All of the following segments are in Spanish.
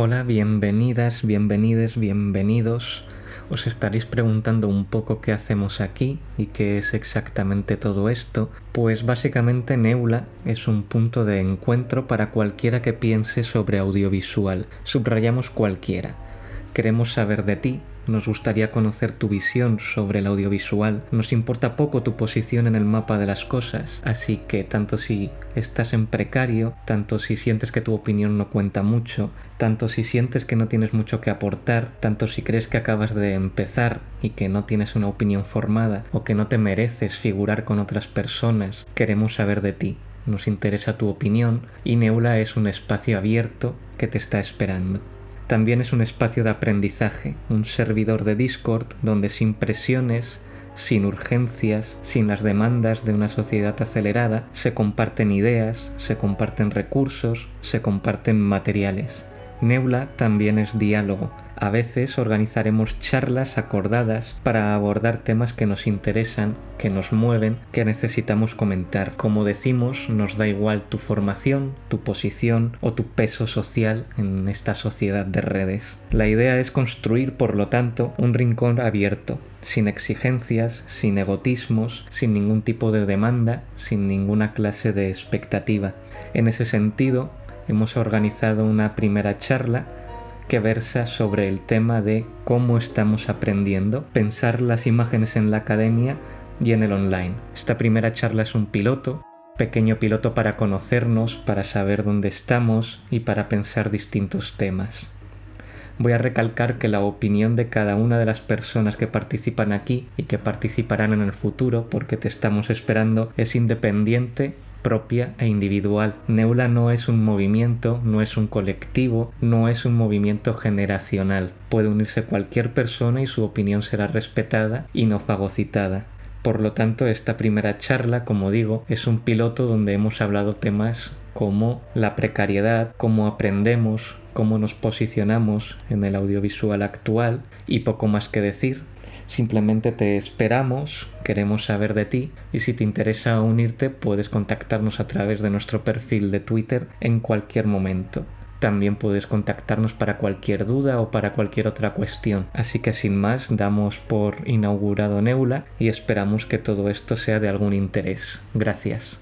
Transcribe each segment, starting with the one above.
Hola, bienvenidas, bienvenides, bienvenidos. Os estaréis preguntando un poco qué hacemos aquí y qué es exactamente todo esto. Pues básicamente Neula es un punto de encuentro para cualquiera que piense sobre audiovisual. Subrayamos cualquiera. Queremos saber de ti, nos gustaría conocer tu visión sobre el audiovisual, nos importa poco tu posición en el mapa de las cosas, así que tanto si estás en precario, tanto si sientes que tu opinión no cuenta mucho, tanto si sientes que no tienes mucho que aportar, tanto si crees que acabas de empezar y que no tienes una opinión formada o que no te mereces figurar con otras personas, queremos saber de ti. Nos interesa tu opinión y Neula es un espacio abierto que te está esperando. También es un espacio de aprendizaje, un servidor de Discord donde sin presiones, sin urgencias, sin las demandas de una sociedad acelerada, se comparten ideas, se comparten recursos, se comparten materiales. Neula también es diálogo. A veces organizaremos charlas acordadas para abordar temas que nos interesan, que nos mueven, que necesitamos comentar. Como decimos, nos da igual tu formación, tu posición o tu peso social en esta sociedad de redes. La idea es construir, por lo tanto, un rincón abierto, sin exigencias, sin egotismos, sin ningún tipo de demanda, sin ninguna clase de expectativa. En ese sentido, hemos organizado una primera charla que versa sobre el tema de cómo estamos aprendiendo, pensar las imágenes en la academia y en el online. Esta primera charla es un piloto, pequeño piloto para conocernos, para saber dónde estamos y para pensar distintos temas. Voy a recalcar que la opinión de cada una de las personas que participan aquí y que participarán en el futuro, porque te estamos esperando, es independiente, propia e individual. Neula no es un movimiento, no es un colectivo, no es un movimiento generacional. Puede unirse cualquier persona y su opinión será respetada y no fagocitada. Por lo tanto, esta primera charla, como digo, es un piloto donde hemos hablado temas como la precariedad, cómo aprendemos, cómo nos posicionamos en el audiovisual actual y poco más que decir. Simplemente te esperamos, queremos saber de ti y si te interesa unirte puedes contactarnos a través de nuestro perfil de Twitter en cualquier momento. También puedes contactarnos para cualquier duda o para cualquier otra cuestión. Así que sin más, damos por inaugurado Neula y esperamos que todo esto sea de algún interés. Gracias.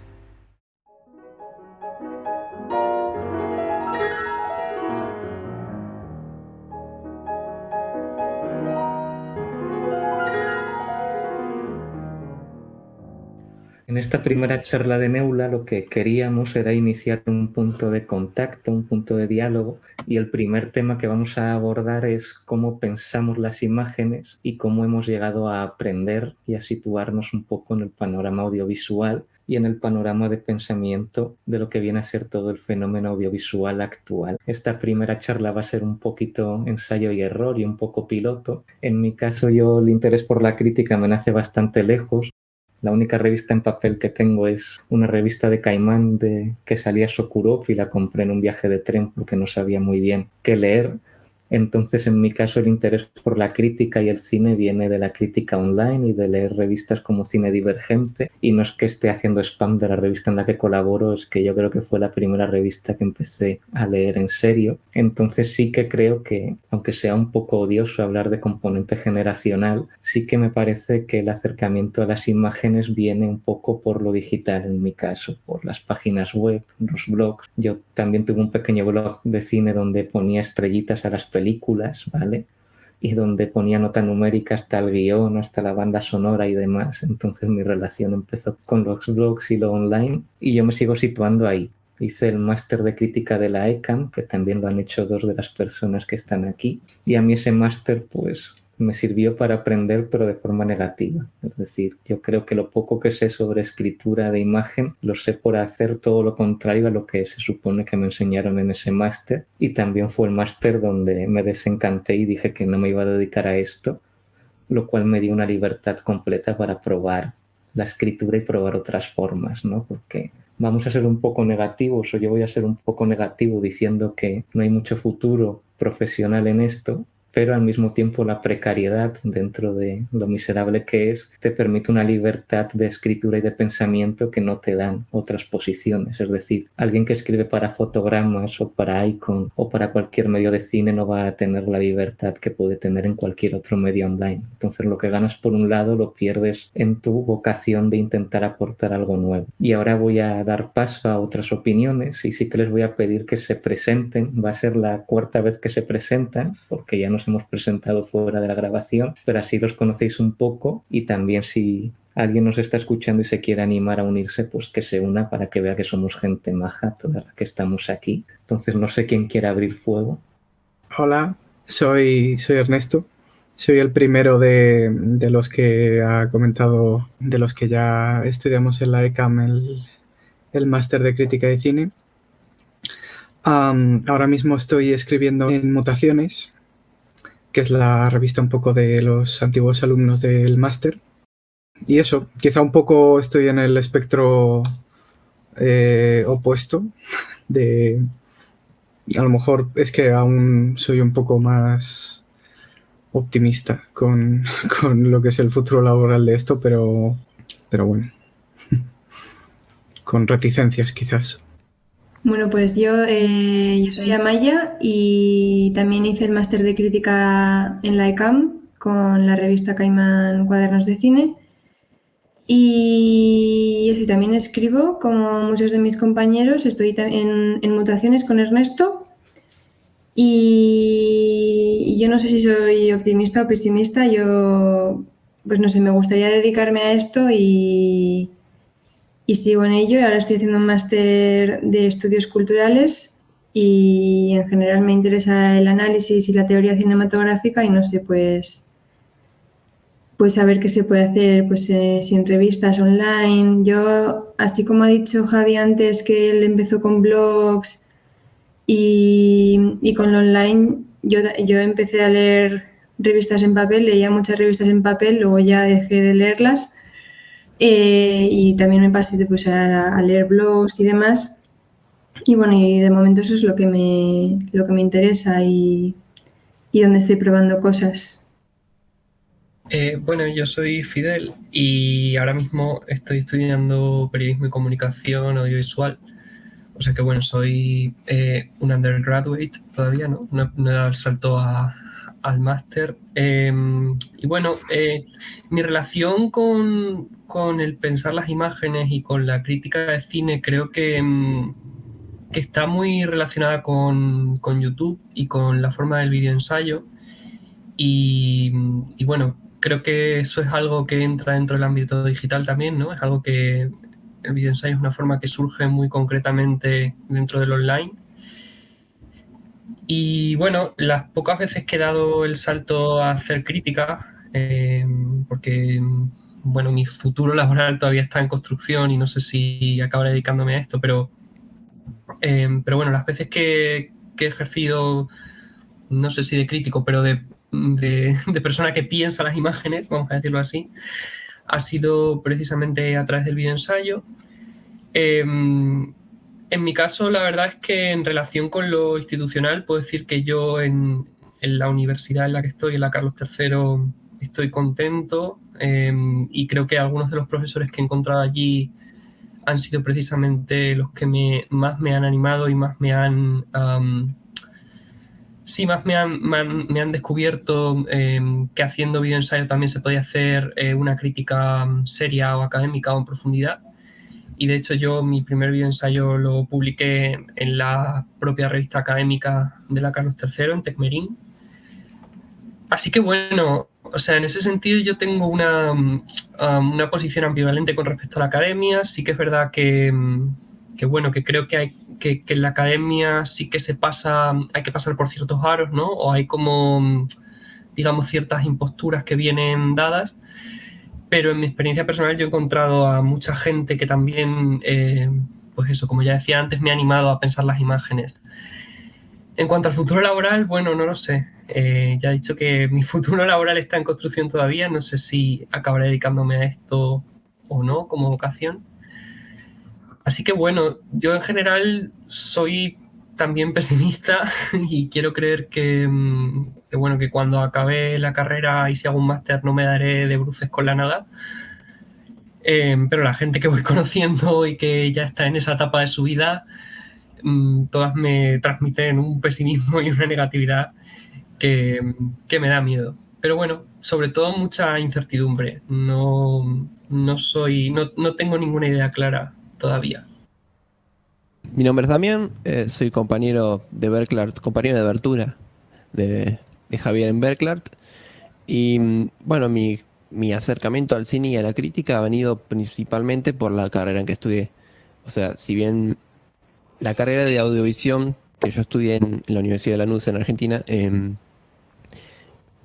En esta primera charla de Neula lo que queríamos era iniciar un punto de contacto, un punto de diálogo, y el primer tema que vamos a abordar es cómo pensamos las imágenes y cómo hemos llegado a aprender y a situarnos un poco en el panorama audiovisual y en el panorama de pensamiento de lo que viene a ser todo el fenómeno audiovisual actual. Esta primera charla va a ser un poquito ensayo y error y un poco piloto. En mi caso, yo el interés por la crítica me nace bastante lejos. La única revista en papel que tengo es una revista de Caimán que salía Sokurov y la compré en un viaje de tren porque no sabía muy bien qué leer. Entonces, en mi caso, el interés por la crítica y el cine viene de la crítica online y de leer revistas como Cine Divergente. Y no es que esté haciendo spam de la revista en la que colaboro, es que yo creo que fue la primera revista que empecé a leer en serio. Entonces sí que creo que, aunque sea un poco odioso hablar de componente generacional, sí que me parece que el acercamiento a las imágenes viene un poco por lo digital en mi caso, por las páginas web, los blogs. Yo también tuve un pequeño blog de cine donde ponía estrellitas a las películas, ¿vale? Y donde ponía nota numérica hasta el guión, hasta la banda sonora y demás. Entonces mi relación empezó con los blogs y lo online y yo me sigo situando ahí. Hice el máster de crítica de la ECAM, que también lo han hecho dos de las personas que están aquí, y a mí ese máster pues me sirvió para aprender, pero de forma negativa. Es decir, yo creo que lo poco que sé sobre escritura de imagen lo sé por hacer todo lo contrario a lo que se supone que me enseñaron en ese máster. Y también fue el máster donde me desencanté y dije que no me iba a dedicar a esto, lo cual me dio una libertad completa para probar la escritura y probar otras formas, ¿no? Porque vamos a ser un poco negativos, o yo voy a ser un poco negativo diciendo que no hay mucho futuro profesional en esto, pero al mismo tiempo la precariedad, dentro de lo miserable que es, te permite una libertad de escritura y de pensamiento que no te dan otras posiciones. Es decir, alguien que escribe para fotogramas o para Icon o para cualquier medio de cine no va a tener la libertad que puede tener en cualquier otro medio online. Entonces lo que ganas por un lado lo pierdes en tu vocación de intentar aportar algo nuevo. Y ahora voy a dar paso a otras opiniones y sí que les voy a pedir que se presenten. Va a ser la cuarta vez que se presentan, porque ya nos hemos presentado fuera de la grabación, pero así los conocéis un poco y también si alguien nos está escuchando y se quiere animar a unirse, pues que se una para que vea que somos gente maja, toda la que estamos aquí. Entonces no sé quién quiere abrir fuego. Hola, soy Ernesto. Soy el primero de los que ha comentado, de los que ya estudiamos en la ECAM el máster de crítica de cine. Ahora mismo estoy escribiendo en Mutaciones, que es la revista un poco de los antiguos alumnos del máster. Y eso, quizá un poco estoy en el espectro opuesto de... A lo mejor es que aún soy un poco más optimista con lo que es el futuro laboral de esto, pero bueno, con reticencias quizás. Bueno, pues yo soy Amaya y también hice el máster de crítica en la ECAM con la revista Caimán Cuadernos de Cine. Y eso, y también escribo, como muchos de mis compañeros, estoy en Mutaciones con Ernesto. Y yo no sé si soy optimista o pesimista, yo, pues no sé, me gustaría dedicarme a esto y sigo en ello. Ahora estoy haciendo un máster de estudios culturales y en general me interesa el análisis y la teoría cinematográfica y no sé, pues saber qué se puede hacer, pues si entrevistas online. Yo, así como ha dicho Javi antes que él empezó con blogs y con lo online, yo empecé a leer revistas en papel, leía muchas revistas en papel, luego ya dejé de leerlas. Y también me pasé pues, a leer blogs y demás. Y bueno, y de momento eso es lo que me interesa y donde estoy probando cosas. Bueno, yo soy Fidel y ahora mismo estoy estudiando periodismo y comunicación audiovisual. O sea que bueno, soy un undergraduate todavía, ¿no? No he dado el salto al máster. Y bueno, mi relación con el pensar las imágenes y con la crítica de cine creo que está muy relacionada con YouTube y con la forma del videoensayo. Y bueno, creo que eso es algo que entra dentro del ámbito digital también, ¿no? Es algo que el videoensayo es una forma que surge muy concretamente dentro del online. Y bueno, las pocas veces que he dado el salto a hacer crítica, porque bueno, mi futuro laboral todavía está en construcción y no sé si acabaré dedicándome a esto, pero bueno, las veces que he ejercido, no sé si de crítico, pero de persona que piensa las imágenes, vamos a decirlo así, ha sido precisamente a través del videoensayo. En mi caso, la verdad es que en relación con lo institucional, puedo decir que yo en la universidad en la que estoy, en la Carlos III, estoy contento y creo que algunos de los profesores que he encontrado allí han sido precisamente los que más me han animado y más me han... Sí, más me han descubierto que haciendo videoensayo también se podía hacer una crítica seria o académica o en profundidad. Y de hecho yo mi primer videoensayo lo publiqué en la propia revista académica de la Carlos III, en Tecmerín. Así que bueno, o sea, en ese sentido yo tengo una posición ambivalente con respecto a la academia. Sí que es verdad que bueno, que creo que en la academia sí que hay que pasar por ciertos aros, ¿no? O hay como, digamos, ciertas imposturas que vienen dadas. Pero en mi experiencia personal yo he encontrado a mucha gente que también, pues eso, como ya decía antes, me ha animado a pensar las imágenes. En cuanto al futuro laboral, bueno, no lo sé. Ya he dicho que mi futuro laboral está en construcción todavía. No sé si acabaré dedicándome a esto o no como vocación. Así que bueno, yo en general soy también pesimista y quiero creer que bueno, que cuando acabe la carrera y si hago un máster no me daré de bruces con la nada. Pero la gente que voy conociendo y que ya está en esa etapa de su vida, todas me transmiten un pesimismo y una negatividad que me da miedo. Pero bueno, sobre todo mucha incertidumbre. No tengo ninguna idea clara todavía. Mi nombre es Damián, soy compañero de Berklart, compañero de abertura de Javier en Berklart. Y bueno, mi acercamiento al cine y a la crítica ha venido principalmente por la carrera en que estudié. O sea, si bien la carrera de audiovisión que yo estudié en la Universidad de Lanús en Argentina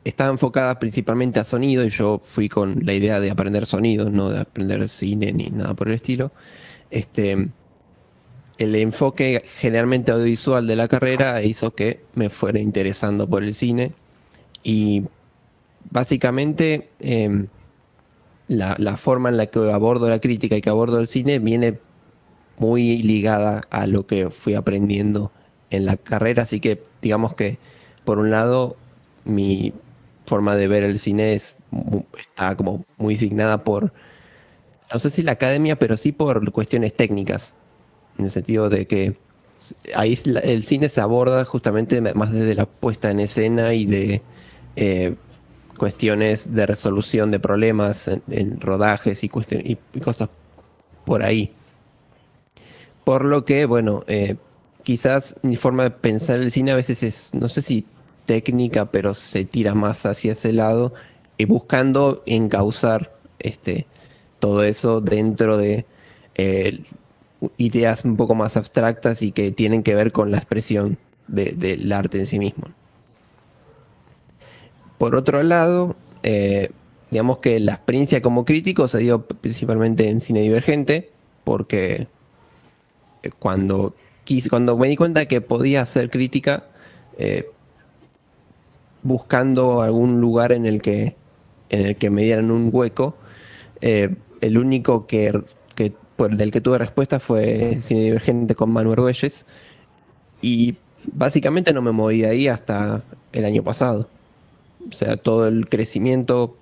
estaba enfocada principalmente a sonido, y yo fui con la idea de aprender sonido, no de aprender cine ni nada por el estilo. El enfoque generalmente audiovisual de la carrera hizo que me fuera interesando por el cine, y básicamente la forma en la que abordo la crítica y que abordo el cine viene muy ligada a lo que fui aprendiendo en la carrera. Así que digamos que por un lado mi forma de ver el cine está como muy signada por, no sé si la academia, pero sí por cuestiones técnicas, en el sentido de que ahí el cine se aborda justamente más desde la puesta en escena y de cuestiones de resolución de problemas en rodajes y cosas por ahí. Por lo que, bueno, quizás mi forma de pensar el cine a veces es, no sé si técnica, pero se tira más hacia ese lado, buscando encauzar todo eso dentro de ideas un poco más abstractas y que tienen que ver con la expresión del arte en sí mismo. Por otro lado, digamos que la experiencia como crítico se dio principalmente en cine divergente, porque cuando me di cuenta que podía hacer crítica, buscando algún lugar en el que me dieran un hueco, el único del que tuve respuesta fue cine divergente con Manu Argüelles, y básicamente no me moví de ahí hasta el año pasado. O sea, todo el crecimiento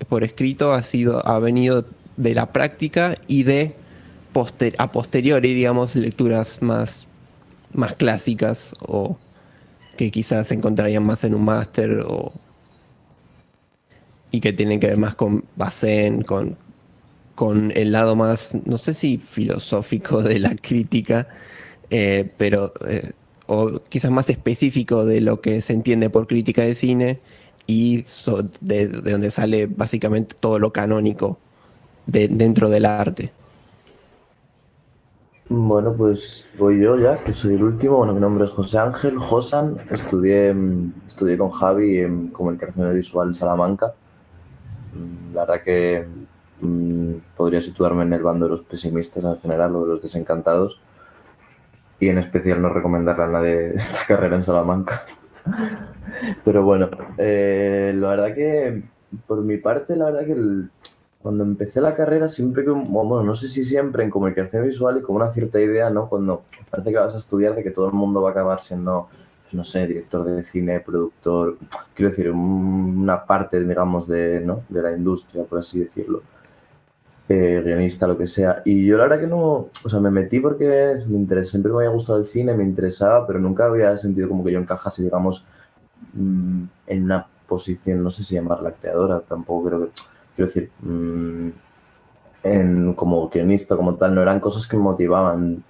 por escrito ha venido de la práctica y de a posteriori, digamos, lecturas más clásicas, o que quizás se encontrarían más en un máster, y que tienen que ver más con Bazin, con el lado más, no sé si filosófico de la crítica, pero o quizás más específico de lo que se entiende por crítica de cine, y de donde sale básicamente todo lo canónico dentro del arte. Bueno, pues voy yo ya, que soy el último. Bueno, mi nombre es José Ángel Josan. Estudié con Javi en Comunicación Visual en Salamanca. La verdad que podría situarme en el bando de los pesimistas en general, o de los desencantados, y en especial no recomendarle a nadie esta carrera en Salamanca. Pero bueno, la verdad que por mi parte, la verdad que cuando empecé la carrera siempre, bueno, no sé si siempre, en comunicación visual y con una cierta idea, ¿no? Cuando parece que vas a estudiar, de que todo el mundo va a acabar siendo, no sé, director de cine, productor, quiero decir, una parte, digamos, de la industria, por así decirlo, guionista, lo que sea. Y yo la verdad que no, o sea, me metí porque me interesa, siempre me había gustado el cine, me interesaba, pero nunca había sentido como que yo encajase, digamos, en una posición, no sé si llamarla creadora, tampoco creo que, quiero decir, como guionista, como tal, no eran cosas que me motivaban.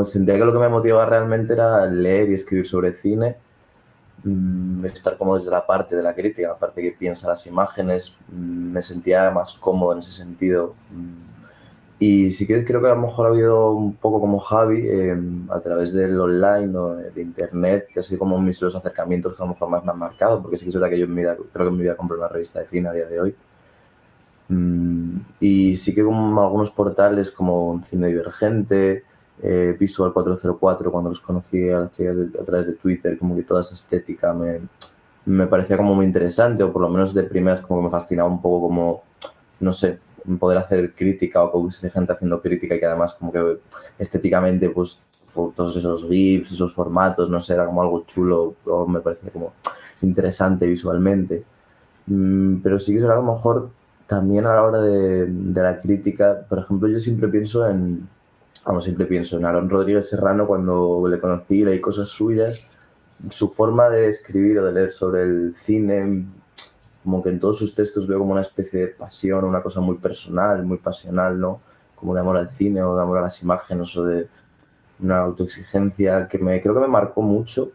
Sentía que lo que me motivaba realmente era leer y escribir sobre cine, estar como desde la parte de la crítica, la parte que piensa las imágenes, me sentía más cómodo en ese sentido. Y sí que creo que a lo mejor ha habido un poco como Javi, a través del online o de internet, que ha sido como los acercamientos que a lo mejor más me han marcado, porque sí que es verdad que yo creo que en mi vida compré una revista de cine a día de hoy. Y sí que como algunos portales como Cine Divergente, Visual 404, cuando los conocí a las chicas a través de Twitter, como que toda esa estética me parecía como muy interesante, o por lo menos de primeras como que me fascinaba un poco, como, no sé, poder hacer crítica, o que hubiese gente haciendo crítica y que además como que estéticamente pues todos esos GIFs, esos formatos, no sé, era como algo chulo, o me parecía como interesante visualmente. Pero sí que será a lo mejor también a la hora de la crítica. Por ejemplo, yo siempre pienso en Aaron Rodríguez Serrano. Cuando le conocí, leí cosas suyas, su forma de escribir o de leer sobre el cine, como que en todos sus textos veo como una especie de pasión, una cosa muy personal, muy pasional, ¿no? Como de amor al cine o de amor a las imágenes o de una autoexigencia que creo que me marcó mucho,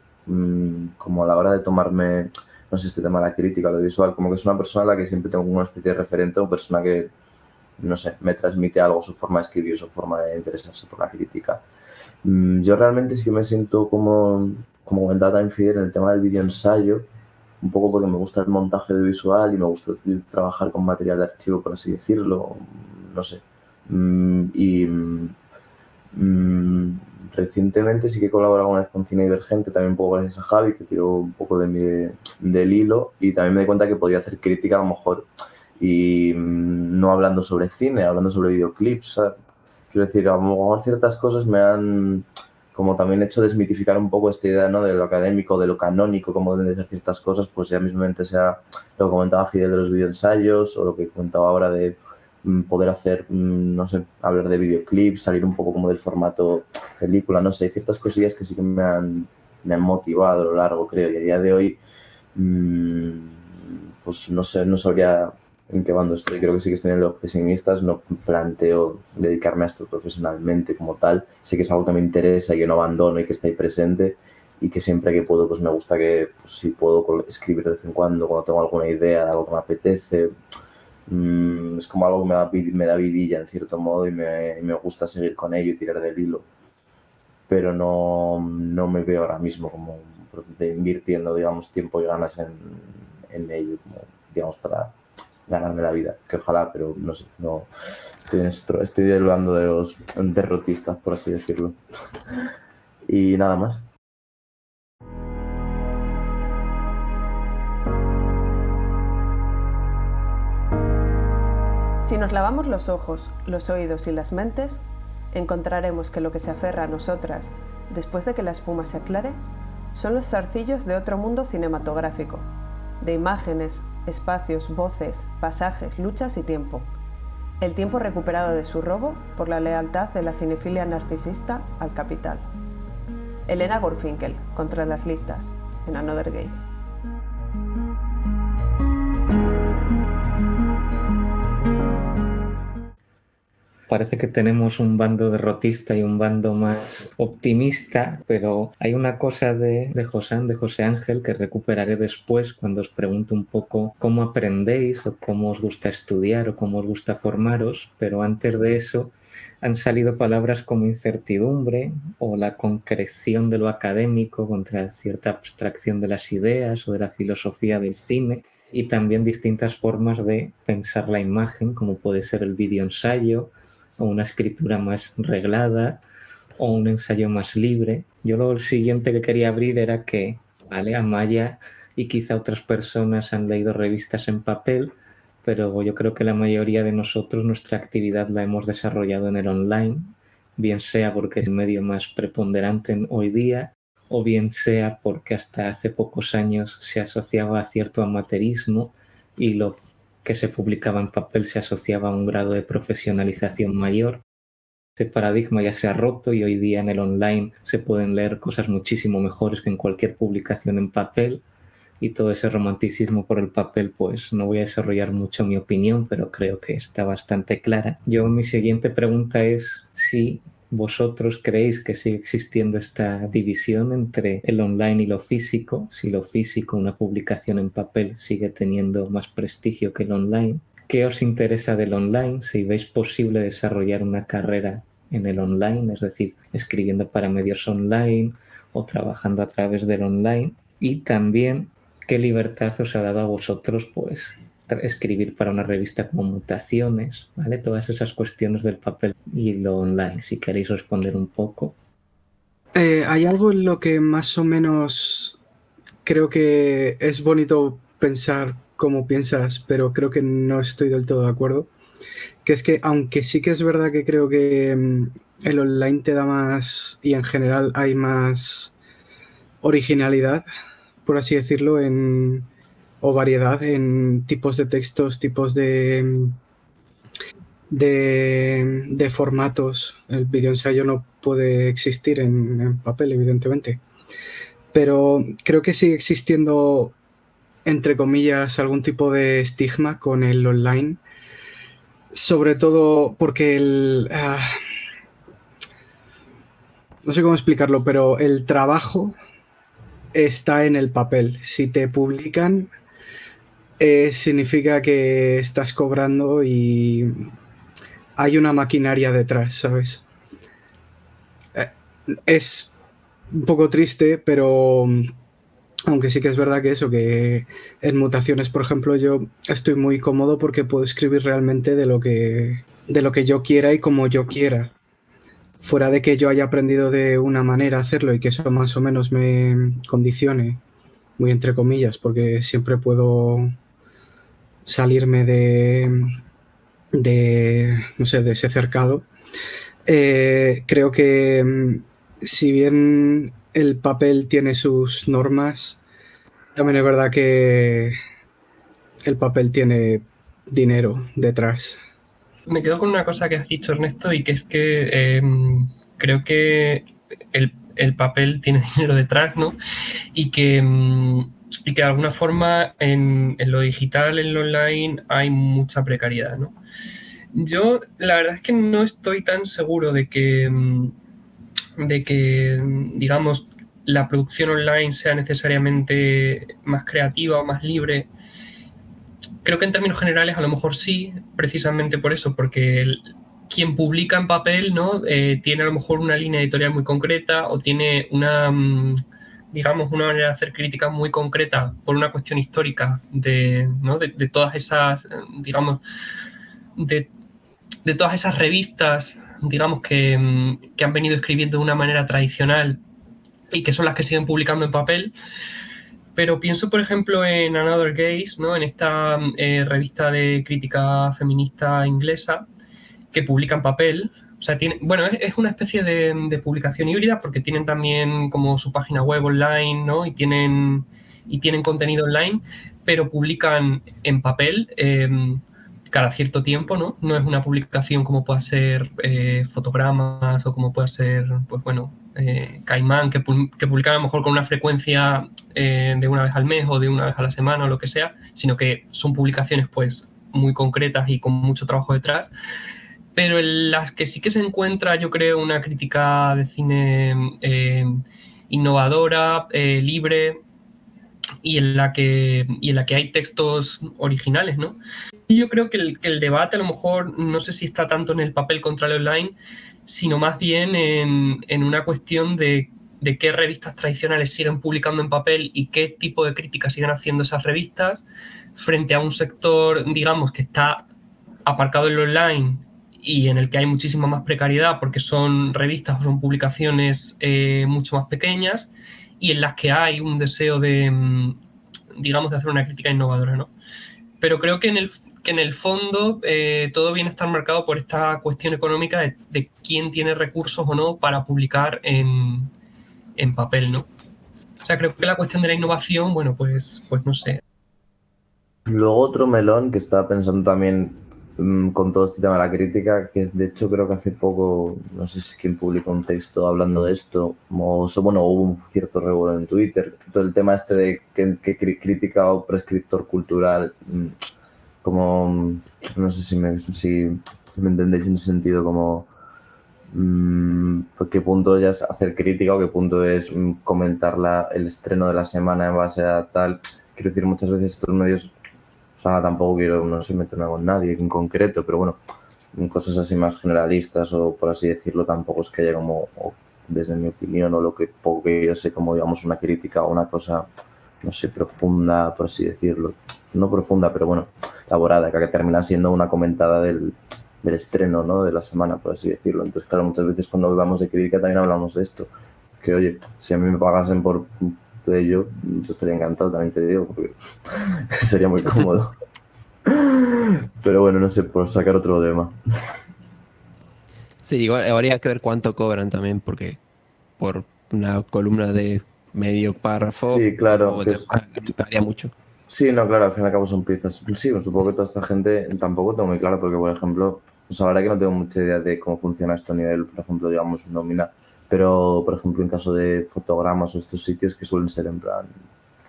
como a la hora de tomarme, no sé, este tema de la crítica, lo visual, como que es una persona a la que siempre tengo una especie de referente, o persona que, no sé, me transmite algo, su forma de escribir, su forma de interesarse por la crítica. Yo realmente sí que me siento como comentaba también Fidel, en el tema del videoensayo, un poco porque me gusta el montaje audiovisual y me gusta trabajar con material de archivo, por así decirlo, no sé. Recientemente sí que he colaborado alguna vez con Cine Divergente, también un poco gracias a Javi, que tiró un poco del hilo, y también me di cuenta que podía hacer crítica a lo mejor, y no hablando sobre cine, hablando sobre videoclips, ¿sabes? Quiero decir, a lo mejor ciertas cosas me han como también hecho desmitificar un poco esta idea, ¿no?, de lo académico, de lo canónico, cómo deben de ser ciertas cosas, pues ya mismamente sea lo que comentaba Fidel de los videoensayos o lo que comentaba ahora de poder hacer, no sé, hablar de videoclips, salir un poco como del formato película, no sé, ciertas cosillas que sí que me han motivado a lo largo, creo, y a día de hoy pues no sé, no sabría en qué bando estoy. Creo que sí que estoy en los pesimistas, no planteo dedicarme a esto profesionalmente como tal. Sé que es algo que me interesa y que no abandono y que está ahí presente, y que siempre que puedo, pues me gusta que, pues, si puedo escribir de vez en cuando tengo alguna idea de algo que me apetece. Es como algo que me da vidilla en cierto modo, y me gusta seguir con ello y tirar del hilo, pero no me veo ahora mismo como invirtiendo, digamos, tiempo y ganas en ello, como, digamos, para ganarme la vida, que ojalá, pero no sé, no estoy hablando de los derrotistas, por así decirlo. Y nada más. Si nos lavamos los ojos, los oídos y las mentes, encontraremos que lo que se aferra a nosotras, después de que la espuma se aclare, son los zarcillos de otro mundo cinematográfico, de imágenes, espacios, voces, pasajes, luchas y tiempo. El tiempo recuperado de su robo por la lealtad de la cinefilia narcisista al capital. Elena Gorfinkel, contra las listas, en Another Gaze. Parece que tenemos un bando derrotista y un bando más optimista, pero hay una cosa de José Ángel, que recuperaré después cuando os pregunte un poco cómo aprendéis o cómo os gusta estudiar o cómo os gusta formaros, pero antes de eso han salido palabras como incertidumbre o la concreción de lo académico contra cierta abstracción de las ideas o de la filosofía del cine, y también distintas formas de pensar la imagen, como puede ser el videoensayo, o una escritura más reglada, o un ensayo más libre. Yo lo siguiente que quería abrir era que, vale, Amaya y quizá otras personas han leído revistas en papel, pero yo creo que la mayoría de nosotros nuestra actividad la hemos desarrollado en el online, bien sea porque es el medio más preponderante hoy día, o bien sea porque hasta hace pocos años se asociaba a cierto amateurismo y lo que se publicaba en papel se asociaba a un grado de profesionalización mayor. Este paradigma ya se ha roto y hoy día en el online se pueden leer cosas muchísimo mejores que en cualquier publicación en papel, y todo ese romanticismo por el papel, pues no voy a desarrollar mucho mi opinión, pero creo que está bastante clara. Mi siguiente pregunta es si vosotros creéis que sigue existiendo esta división entre el online y lo físico, si lo físico, una publicación en papel, sigue teniendo más prestigio que el online. ¿Qué os interesa del online? Si veis posible desarrollar una carrera en el online, es decir, escribiendo para medios online o trabajando a través del online. Y también, ¿qué libertad os ha dado a vosotros, pues, escribir para una revista como Mutaciones, ¿vale? Todas esas cuestiones del papel y lo online, si queréis responder un poco. Hay algo en lo que más o menos creo que es bonito pensar como piensas, pero creo que no estoy del todo de acuerdo, que es que aunque sí que es verdad que creo que el online te da más, y en general hay más originalidad, por así decirlo, o variedad en tipos de textos, tipos de formatos. El videoensayo no puede existir en papel, evidentemente. Pero creo que sigue existiendo, entre comillas, algún tipo de estigma con el online. Sobre todo porque no sé cómo explicarlo, pero el trabajo está en el papel. Si te publican, significa que estás cobrando y hay una maquinaria detrás, ¿sabes? Es un poco triste, pero aunque sí que es verdad que eso, que en Mutaciones, por ejemplo, yo estoy muy cómodo porque puedo escribir realmente de lo que yo quiera y como yo quiera. Fuera de que yo haya aprendido de una manera a hacerlo y que eso más o menos me condicione, muy entre comillas, porque siempre puedo salirme no sé, de ese cercado. Creo que si bien el papel tiene sus normas, también es verdad que el papel tiene dinero detrás. Me quedo con una cosa que has dicho, Ernesto, y que es que creo que el papel tiene dinero detrás, ¿no? Y que de alguna forma en lo digital, en lo online, hay mucha precariedad, ¿no? Yo la verdad es que no estoy tan seguro de que digamos, la producción online sea necesariamente más creativa o más libre. Creo que en términos generales a lo mejor sí, precisamente por eso, porque quien publica en papel, ¿no? Tiene a lo mejor una línea editorial muy concreta o tiene una, digamos, una manera de hacer crítica muy concreta por una cuestión histórica ¿no? de todas esas, digamos, de todas esas revistas, digamos, que han venido escribiendo de una manera tradicional y que son las que siguen publicando en papel. Pero pienso, por ejemplo, en Another Gaze, ¿no? En esta revista de crítica feminista inglesa que publica en papel. O sea, bueno, es una especie de publicación híbrida porque tienen también como su página web online, ¿no? Y tienen contenido online, pero publican en papel cada cierto tiempo, ¿no? No es una publicación como pueda ser fotogramas o como pueda ser, pues bueno, Caimán, que publican a lo mejor con una frecuencia de una vez al mes o de una vez a la semana o lo que sea, sino que son publicaciones pues muy concretas y con mucho trabajo detrás, pero en las que sí que se encuentra, yo creo, una crítica de cine innovadora, libre, y en la que hay textos originales, ¿no? Y yo creo que el debate a lo mejor no sé si está tanto en el papel contra el online, sino más bien en una cuestión de qué revistas tradicionales siguen publicando en papel y qué tipo de críticas siguen haciendo esas revistas frente a un sector, digamos, que está aparcado en lo online y en el que hay muchísima más precariedad porque son revistas o son publicaciones mucho más pequeñas y en las que hay un deseo de, digamos, de hacer una crítica innovadora, ¿no? Pero creo que en el fondo todo viene a estar marcado por esta cuestión económica de quién tiene recursos o no para publicar en papel, ¿no? O sea, creo que la cuestión de la innovación, bueno, pues no sé. Luego otro melón que estaba pensando también con todo este tema de la crítica, que de hecho creo que hace poco, no sé si quién publicó un texto hablando de esto, o bueno, hubo un cierto revuelo en Twitter, todo el tema este de que crítica o prescriptor cultural, como, no sé si me entendéis en ese sentido, como qué punto ya es hacer crítica o qué punto es comentar el estreno de la semana en base a tal. Quiero decir, muchas veces estos medios, o sea, tampoco quiero, no sé, meterme con nadie en concreto, pero bueno, en cosas así más generalistas o por así decirlo, tampoco es que haya como, desde mi opinión o lo que poco que yo sé, como digamos una crítica o una cosa, no sé, profunda, por así decirlo. No profunda, pero bueno, elaborada, que termina siendo una comentada del estreno, ¿no? De la semana, por así decirlo. Entonces, claro, muchas veces cuando hablamos de crítica también hablamos de esto. Que, oye, si a mí me pagasen por ello, yo estaría encantado, también te digo, porque sería muy cómodo. Pero bueno, no sé, por sacar otro tema. Sí, igual habría que ver cuánto cobran también, porque por una columna de medio párrafo, Sí, claro, o que que varía mucho. sí, no, claro, al fin y al cabo son piezas. Sí, supongo que toda esta gente tampoco tengo muy claro, porque, por ejemplo, pues la verdad que no tengo mucha idea de cómo funciona esto a nivel, por ejemplo, digamos, nómina, pero, por ejemplo, en caso de fotogramas o estos sitios que suelen ser en plan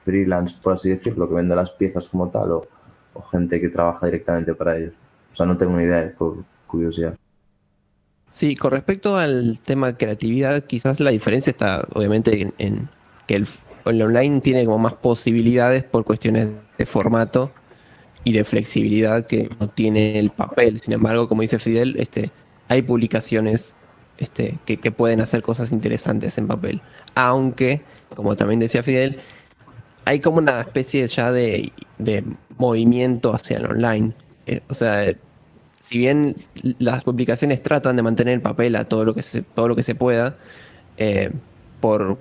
freelance, por así decirlo, que vende las piezas como tal, o gente que trabaja directamente para ellos. O sea, no tengo ni idea, por curiosidad. Sí, con respecto al tema creatividad, quizás la diferencia está obviamente en que el online tiene como más posibilidades por cuestiones de formato y de flexibilidad que no tiene el papel. Sin embargo, como dice Fidel, hay publicaciones que pueden hacer cosas interesantes en papel. Aunque, como también decía Fidel, hay como una especie ya de movimiento hacia el online. O sea, si bien las publicaciones tratan de mantener el papel a todo lo que se pueda, eh, por,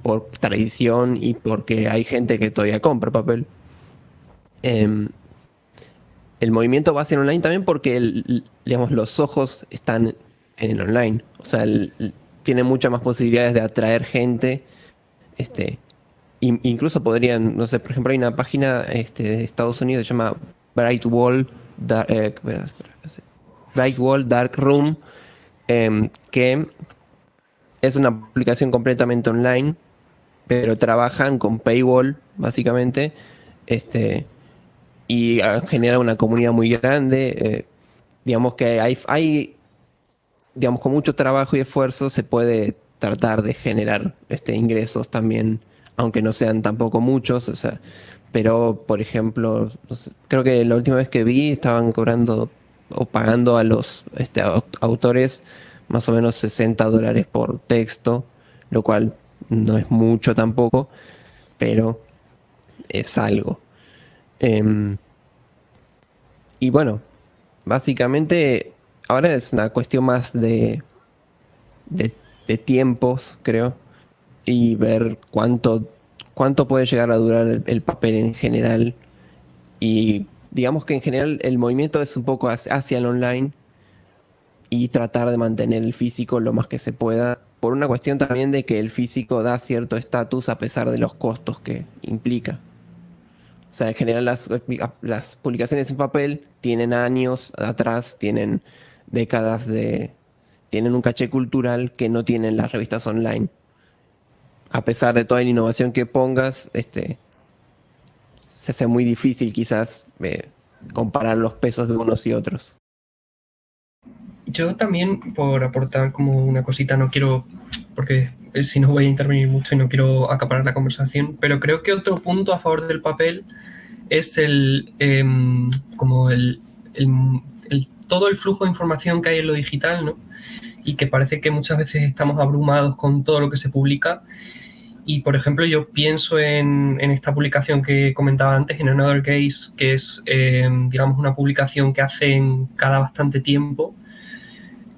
por tradición y porque hay gente que todavía compra papel, em, el movimiento va hacia el online también porque digamos, los ojos están en el online. O sea, tiene muchas más posibilidades de atraer gente. Incluso podrían, no sé, por ejemplo, hay una página de Estados Unidos que se llama Bright Wall, Bright Wall Dark Room, que es una publicación completamente online, pero trabajan con paywall, básicamente, y generan una comunidad muy grande. Digamos que digamos, con mucho trabajo y esfuerzo se puede tratar de generar ingresos también, aunque no sean tampoco muchos, o sea, pero por ejemplo, no sé, creo que la última vez que vi estaban cobrando o pagando a los autores más o menos $60 por texto, lo cual no es mucho tampoco, pero es algo. Em, y bueno, básicamente ahora es una cuestión más de, de tiempos, creo, y ver cuánto puede llegar a durar el papel en general. Y digamos que en general el movimiento es un poco hacia el online y tratar de mantener el físico lo más que se pueda, por una cuestión también de que el físico da cierto estatus a pesar de los costos que implica. O sea, en general las publicaciones en papel tienen años atrás, tienen décadas tienen un caché cultural que no tienen las revistas online. A pesar de toda la innovación que pongas, se hace muy difícil quizás comparar los pesos de unos y otros. Yo también, por aportar como una cosita, no quiero, porque si no voy a intervenir mucho y no quiero acaparar la conversación, pero creo que otro punto a favor del papel es como todo el flujo de información que hay en lo digital, ¿no? Y que parece que muchas veces estamos abrumados con todo lo que se publica. Y, por ejemplo, yo pienso en esta publicación que comentaba antes, en Another Gaze, que es, digamos, una publicación que hacen cada bastante tiempo,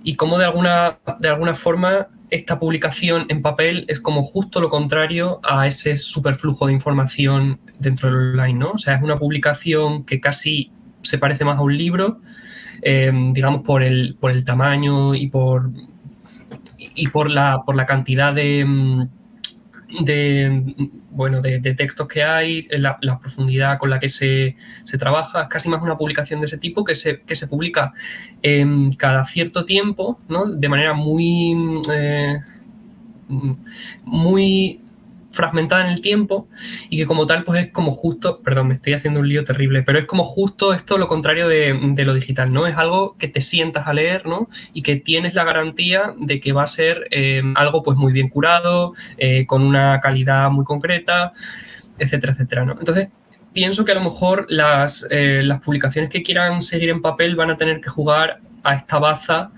y cómo de alguna forma esta publicación en papel es como justo lo contrario a ese superflujo de información dentro del online, ¿no? O sea, es una publicación que casi se parece más a un libro, digamos, por el tamaño y por la cantidad de textos que hay, la profundidad con la que se trabaja. Es casi más una publicación de ese tipo que se publica cada cierto tiempo, ¿no? De manera muy fragmentada en el tiempo, y que como tal pues es como justo, perdón, me estoy haciendo un lío terrible, pero es como justo esto lo contrario de lo digital, ¿no? Es algo que te sientas a leer, ¿no? Y que tienes la garantía de que va a ser algo pues muy bien curado, con una calidad muy concreta, etcétera, etcétera, ¿no? Entonces, pienso que a lo mejor las publicaciones que quieran seguir en papel van a tener que jugar a esta baza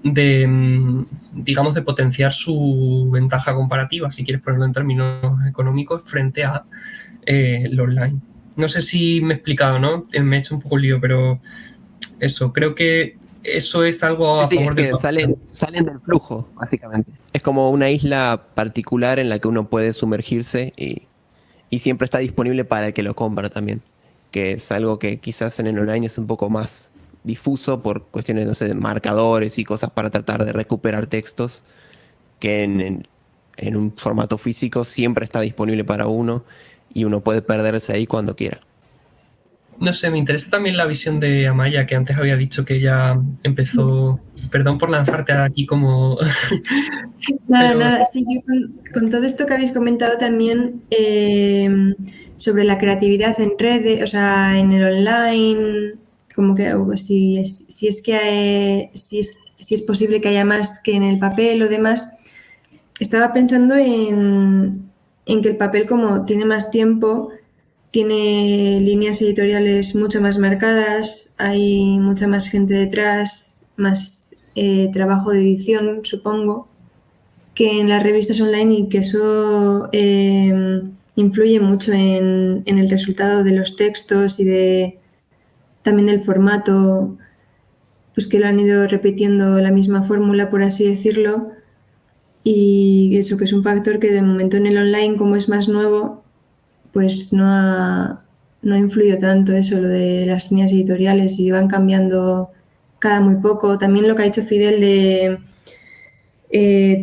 digamos, de potenciar su ventaja comparativa, si quieres ponerlo en términos económicos, frente a lo online. No sé si me he explicado, ¿no? Me he hecho un poco un lío, pero eso, creo que eso es algo a favor del papel. Salen del flujo, básicamente. Es como una isla particular en la que uno puede sumergirse y siempre está disponible para el que lo compra también, que es algo que quizás en el online es un poco más difuso por cuestiones, no sé, de marcadores y cosas para tratar de recuperar textos, que en en un formato físico siempre está disponible para uno y uno puede perderse ahí cuando quiera. No sé, me interesa también la visión de Amaya, que antes había dicho que ella empezó... Perdón por lanzarte aquí como... Nada, Pero- nada, sí, yo con todo esto que habéis comentado también sobre la creatividad en redes, o sea, en el online, como que si es que si es posible que haya más que en el papel o demás, estaba pensando en que el papel, como tiene más tiempo, tiene líneas editoriales mucho más marcadas, hay mucha más gente detrás, más trabajo de edición, supongo, que en las revistas online, y que eso influye mucho en el resultado de los textos y también del formato, pues que lo han ido repitiendo la misma fórmula, por así decirlo, y eso que es un factor que de momento en el online, como es más nuevo, pues no ha influido tanto eso, lo de las líneas editoriales, y van cambiando cada muy poco. También lo que ha dicho Fidel de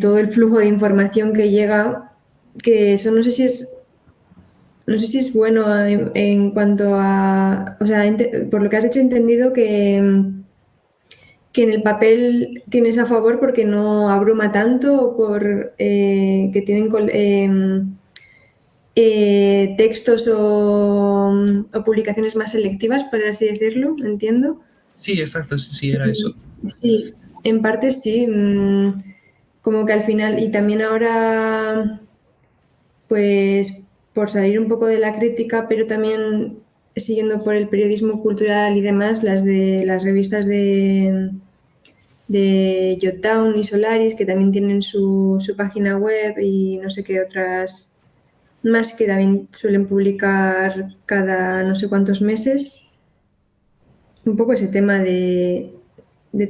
todo el flujo de información que llega, que eso no sé si es bueno en cuanto a, o sea, por lo que has dicho he entendido que en el papel tienes a favor porque no abruma tanto, o por que tienen textos o publicaciones más selectivas, por así decirlo, entiendo. Sí, exacto, sí, era eso. Sí, en parte sí. Como que al final, y también ahora, pues por salir un poco de la crítica, pero también siguiendo por el periodismo cultural y demás, las revistas de Jotdown y Solaris, que también tienen su página web, y no sé qué otras más, que también suelen publicar cada no sé cuántos meses. Un poco ese tema de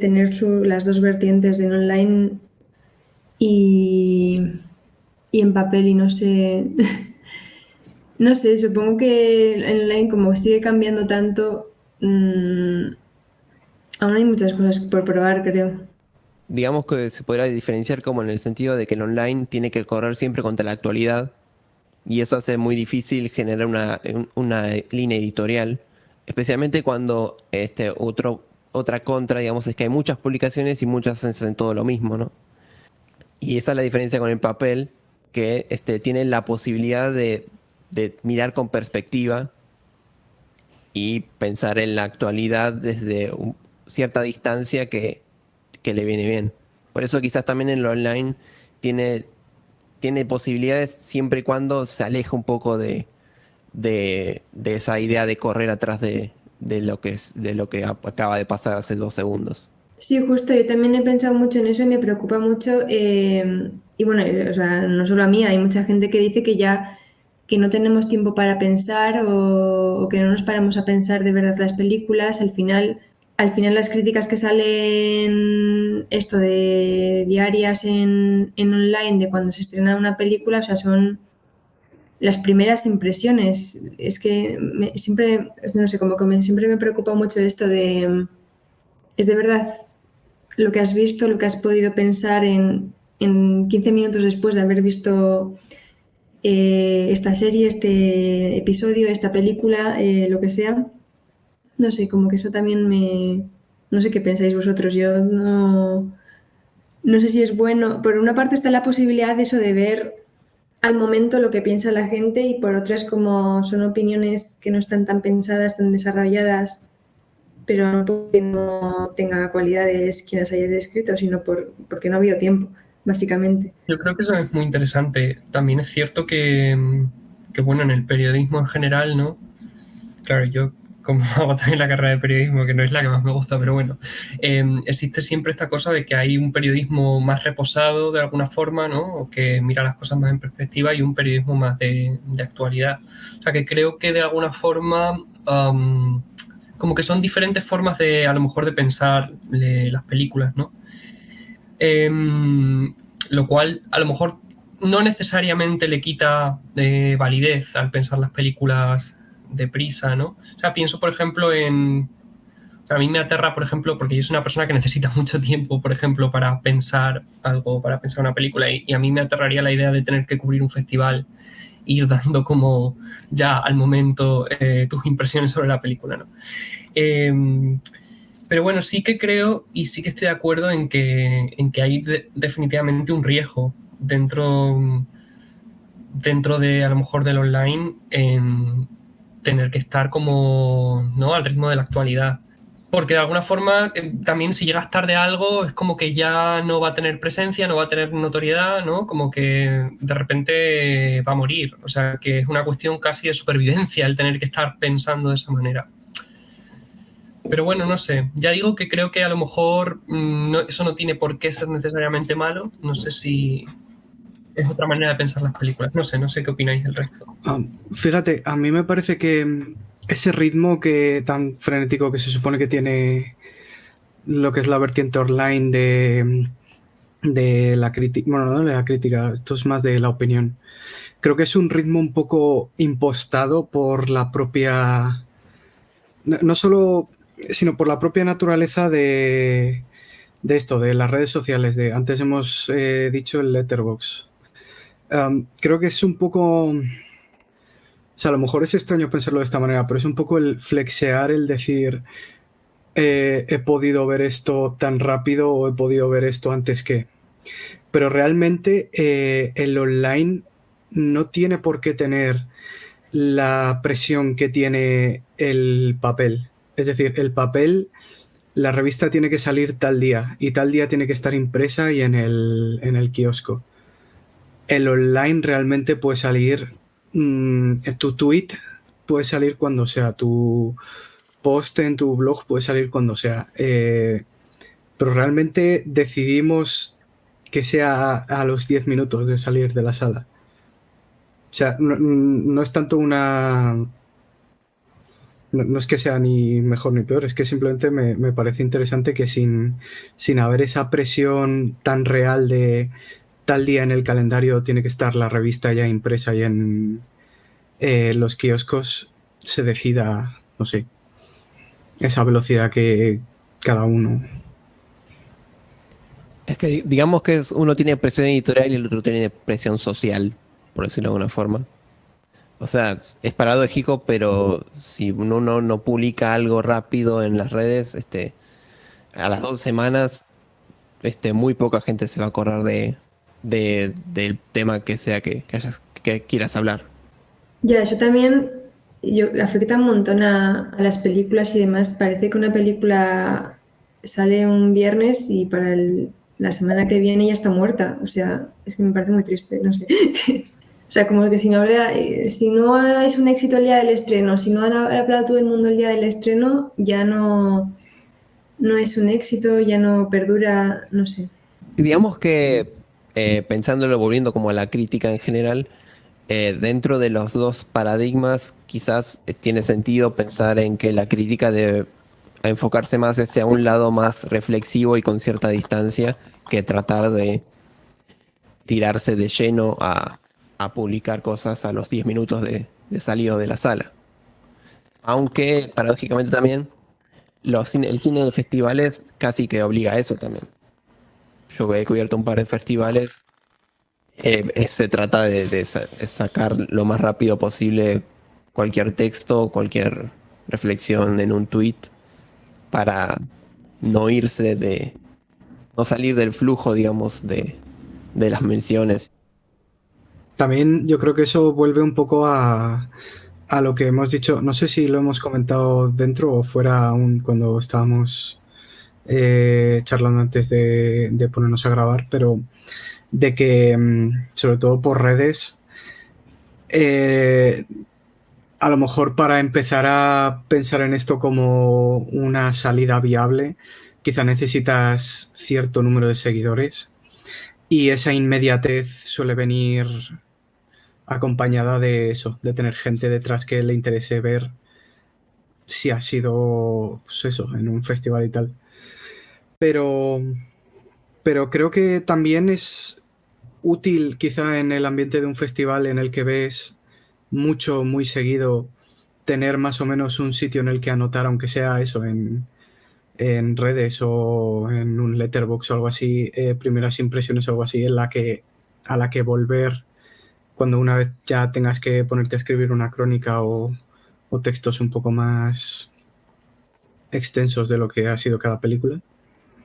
tener las dos vertientes de en online y en papel, y no sé, no sé, supongo que en online, como sigue cambiando tanto, aún hay muchas cosas por probar, creo. Digamos que se podrá diferenciar como en el sentido de que el online tiene que correr siempre contra la actualidad y eso hace muy difícil generar una línea editorial, especialmente cuando otra contra, digamos, es que hay muchas publicaciones y muchas hacen todo lo mismo, ¿no? Y esa es la diferencia con el papel, que tiene la posibilidad de mirar con perspectiva y pensar en la actualidad desde cierta distancia que le viene bien. Por eso quizás también en lo online tiene posibilidades siempre y cuando se aleja un poco de esa idea de correr atrás de lo que acaba de pasar hace 2 segundos. Sí, justo, yo también he pensado mucho en eso y me preocupa mucho. Y bueno, o sea, no solo a mí, hay mucha gente que dice que no tenemos tiempo para pensar, o que no nos paramos a pensar de verdad las películas. Al final las críticas que salen esto de diarias en online de cuando se estrena una película, o sea, son las primeras impresiones. Es que siempre, no sé, como que siempre me preocupa mucho esto de, ¿es de verdad lo que has visto, lo que has podido pensar en 15 minutos después de haber visto esta serie, este episodio, esta película, lo que sea? No sé, como que eso también no sé qué pensáis vosotros. Yo no sé si es bueno. Por una parte está la posibilidad de eso, de ver al momento lo que piensa la gente, y por otra es como son opiniones que no están tan pensadas, tan desarrolladas, pero no porque no tenga cualidades quien las haya descrito, sino porque no ha habido tiempo, básicamente. Yo creo que eso es muy interesante. También es cierto que bueno, en el periodismo en general, ¿no? Claro, yo como hago también la carrera de periodismo, que no es la que más me gusta, pero bueno, existe siempre esta cosa de que hay un periodismo más reposado de alguna forma, ¿no? O que mira las cosas más en perspectiva, y un periodismo más de actualidad. O sea, que creo que de alguna forma como que son diferentes formas a lo mejor de pensar las películas, ¿no? Lo cual a lo mejor no necesariamente le quita validez al pensar las películas deprisa, ¿no? O sea, pienso, por ejemplo, en A mí me aterra, por ejemplo, porque yo soy una persona que necesita mucho tiempo, por ejemplo, para pensar algo, para pensar una película, y a mí me aterraría la idea de tener que cubrir un festival e ir dando como ya al momento tus impresiones sobre la película, ¿no? Pero bueno, sí que creo y sí que estoy de acuerdo en que hay definitivamente un riesgo dentro de, a lo mejor, del online, en tener que estar como, ¿no?, al ritmo de la actualidad. Porque de alguna forma también si llegas tarde a algo es como que ya no va a tener presencia, no va a tener notoriedad, ¿no? Como que de repente va a morir. O sea, que es una cuestión casi de supervivencia el tener que estar pensando de esa manera. Pero bueno, no sé. Ya digo que creo que a lo mejor eso no tiene por qué ser necesariamente malo. No sé si es otra manera de pensar las películas. No sé qué opináis del resto. Fíjate, a mí me parece que ese ritmo tan frenético que se supone que tiene lo que es la vertiente online de la crítica, bueno, no de la crítica, esto es más de la opinión. Creo que es un ritmo un poco impostado por la propia, no solo, sino por la propia naturaleza de esto, de las redes sociales. Antes hemos dicho el Letterboxd. Creo que es un poco, o sea, a lo mejor es extraño pensarlo de esta manera, pero es un poco el flexear, el decir, he podido ver esto tan rápido o he podido ver esto antes que. Pero realmente el online no tiene por qué tener la presión que tiene el papel. Es decir, el papel, la revista tiene que salir tal día y tal día tiene que estar impresa y en el kiosco. El online realmente puede salir, tu tweet puede salir cuando sea, tu post en tu blog puede salir cuando sea, pero realmente decidimos que sea a los 10 minutos de salir de la sala. O sea, no es tanto una... No es que sea ni mejor ni peor, es que simplemente me parece interesante que sin haber esa presión tan real de tal día en el calendario tiene que estar la revista ya impresa y en los kioscos, se decida, no sé, esa velocidad que cada uno. Es que digamos que uno tiene presión editorial y el otro tiene presión social, por decirlo de alguna forma. O sea, es paradójico, pero si uno no publica algo rápido en las redes, a las 2 semanas, muy poca gente se va a acordar del tema que sea que quieras hablar. Ya, eso también afecta un montón a las películas y demás. Parece que una película sale un viernes y para la semana que viene ya está muerta. O sea, es que me parece muy triste, no sé. O sea, como que si no es un éxito el día del estreno, si no ha hablado todo el mundo el día del estreno, ya no es un éxito, ya no perdura, no sé. Digamos que, pensándolo, volviendo como a la crítica en general, dentro de los dos paradigmas, quizás tiene sentido pensar en que la crítica debe enfocarse más hacia un lado más reflexivo y con cierta distancia, que tratar de tirarse de lleno a publicar cosas a los 10 minutos de salido de la sala. Aunque, paradójicamente también, el cine de festivales casi que obliga a eso también. Yo he cubierto un par de festivales, se trata de sacar lo más rápido posible cualquier texto, cualquier reflexión en un tweet para no no salir del flujo, digamos, de las menciones. También yo creo que eso vuelve un poco a lo que hemos dicho, no sé si lo hemos comentado dentro o fuera aún cuando estábamos charlando antes de ponernos a grabar, pero de que sobre todo por redes, a lo mejor para empezar a pensar en esto como una salida viable, quizá necesitas cierto número de seguidores y esa inmediatez suele venir acompañada de eso, de tener gente detrás que le interese ver si ha sido, pues eso, en un festival y tal. Pero creo que también es útil quizá en el ambiente de un festival en el que ves mucho, muy seguido, tener más o menos un sitio en el que anotar, aunque sea eso, en en redes o en un letterbox o algo así, primeras impresiones o algo así, a la que volver cuando una vez ya tengas que ponerte a escribir una crónica o textos un poco más extensos de lo que ha sido cada película?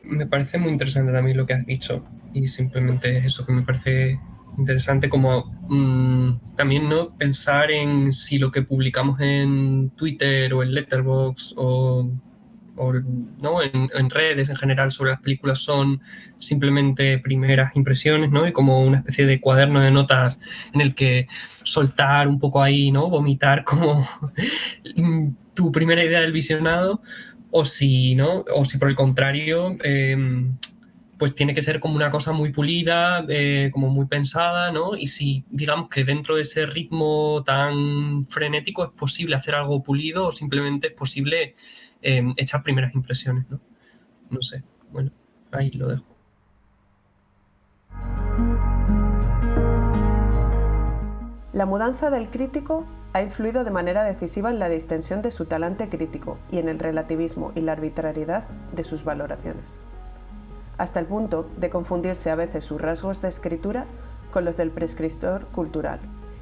Me parece muy interesante también lo que has dicho, y simplemente es eso que me parece interesante, como también no pensar en si lo que publicamos en Twitter o en Letterboxd o ¿no? en redes en general sobre las películas son simplemente primeras impresiones, ¿no? Y como una especie de cuaderno de notas en el que soltar un poco ahí, ¿no? Vomitar como tu primera idea del visionado, o si, ¿no? O si por el contrario, pues tiene que ser como una cosa muy pulida, como muy pensada, ¿no? Y si digamos que dentro de ese ritmo tan frenético es posible hacer algo pulido o simplemente es posible echar primeras impresiones, ¿no? No sé, bueno, ahí lo dejo. La mudanza del crítico ha influido de manera decisiva en la distensión de su talante crítico y en el relativismo y la arbitrariedad de sus valoraciones, hasta el punto de confundirse a veces sus rasgos de escritura con los del prescriptor cultural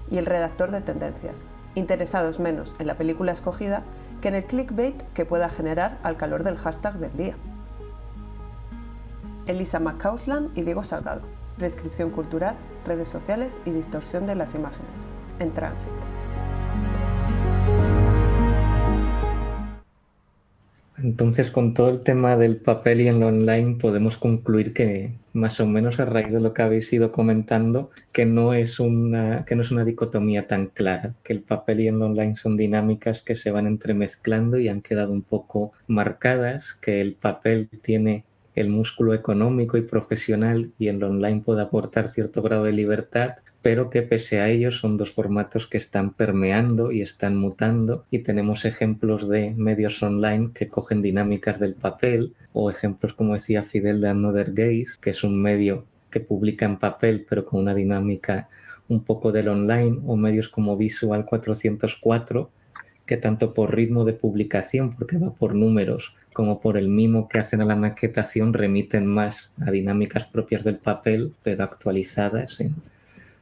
y el redactor de tendencias, interesados menos en la película escogida que en el clickbait que pueda generar al calor del hashtag del día. Elisa McCausland y Diego Salgado, Prescripción cultural, redes sociales y distorsión de las imágenes, en Transit. Entonces, con todo el tema del papel y en lo online, podemos concluir que, más o menos a raíz de lo que habéis ido comentando, que no es una dicotomía tan clara, que el papel y en lo online son dinámicas que se van entremezclando y han quedado un poco marcadas, que el papel tiene el músculo económico y profesional y en lo online puede aportar cierto grado de libertad, pero que pese a ello son dos formatos que están permeando y están mutando, y tenemos ejemplos de medios online que cogen dinámicas del papel, o ejemplos como decía Fidel de Another Gaze, que es un medio que publica en papel pero con una dinámica un poco del online, o medios como Visual 404, que tanto por ritmo de publicación, porque va por números, como por el mimo que hacen a la maquetación, remiten más a dinámicas propias del papel, pero actualizadas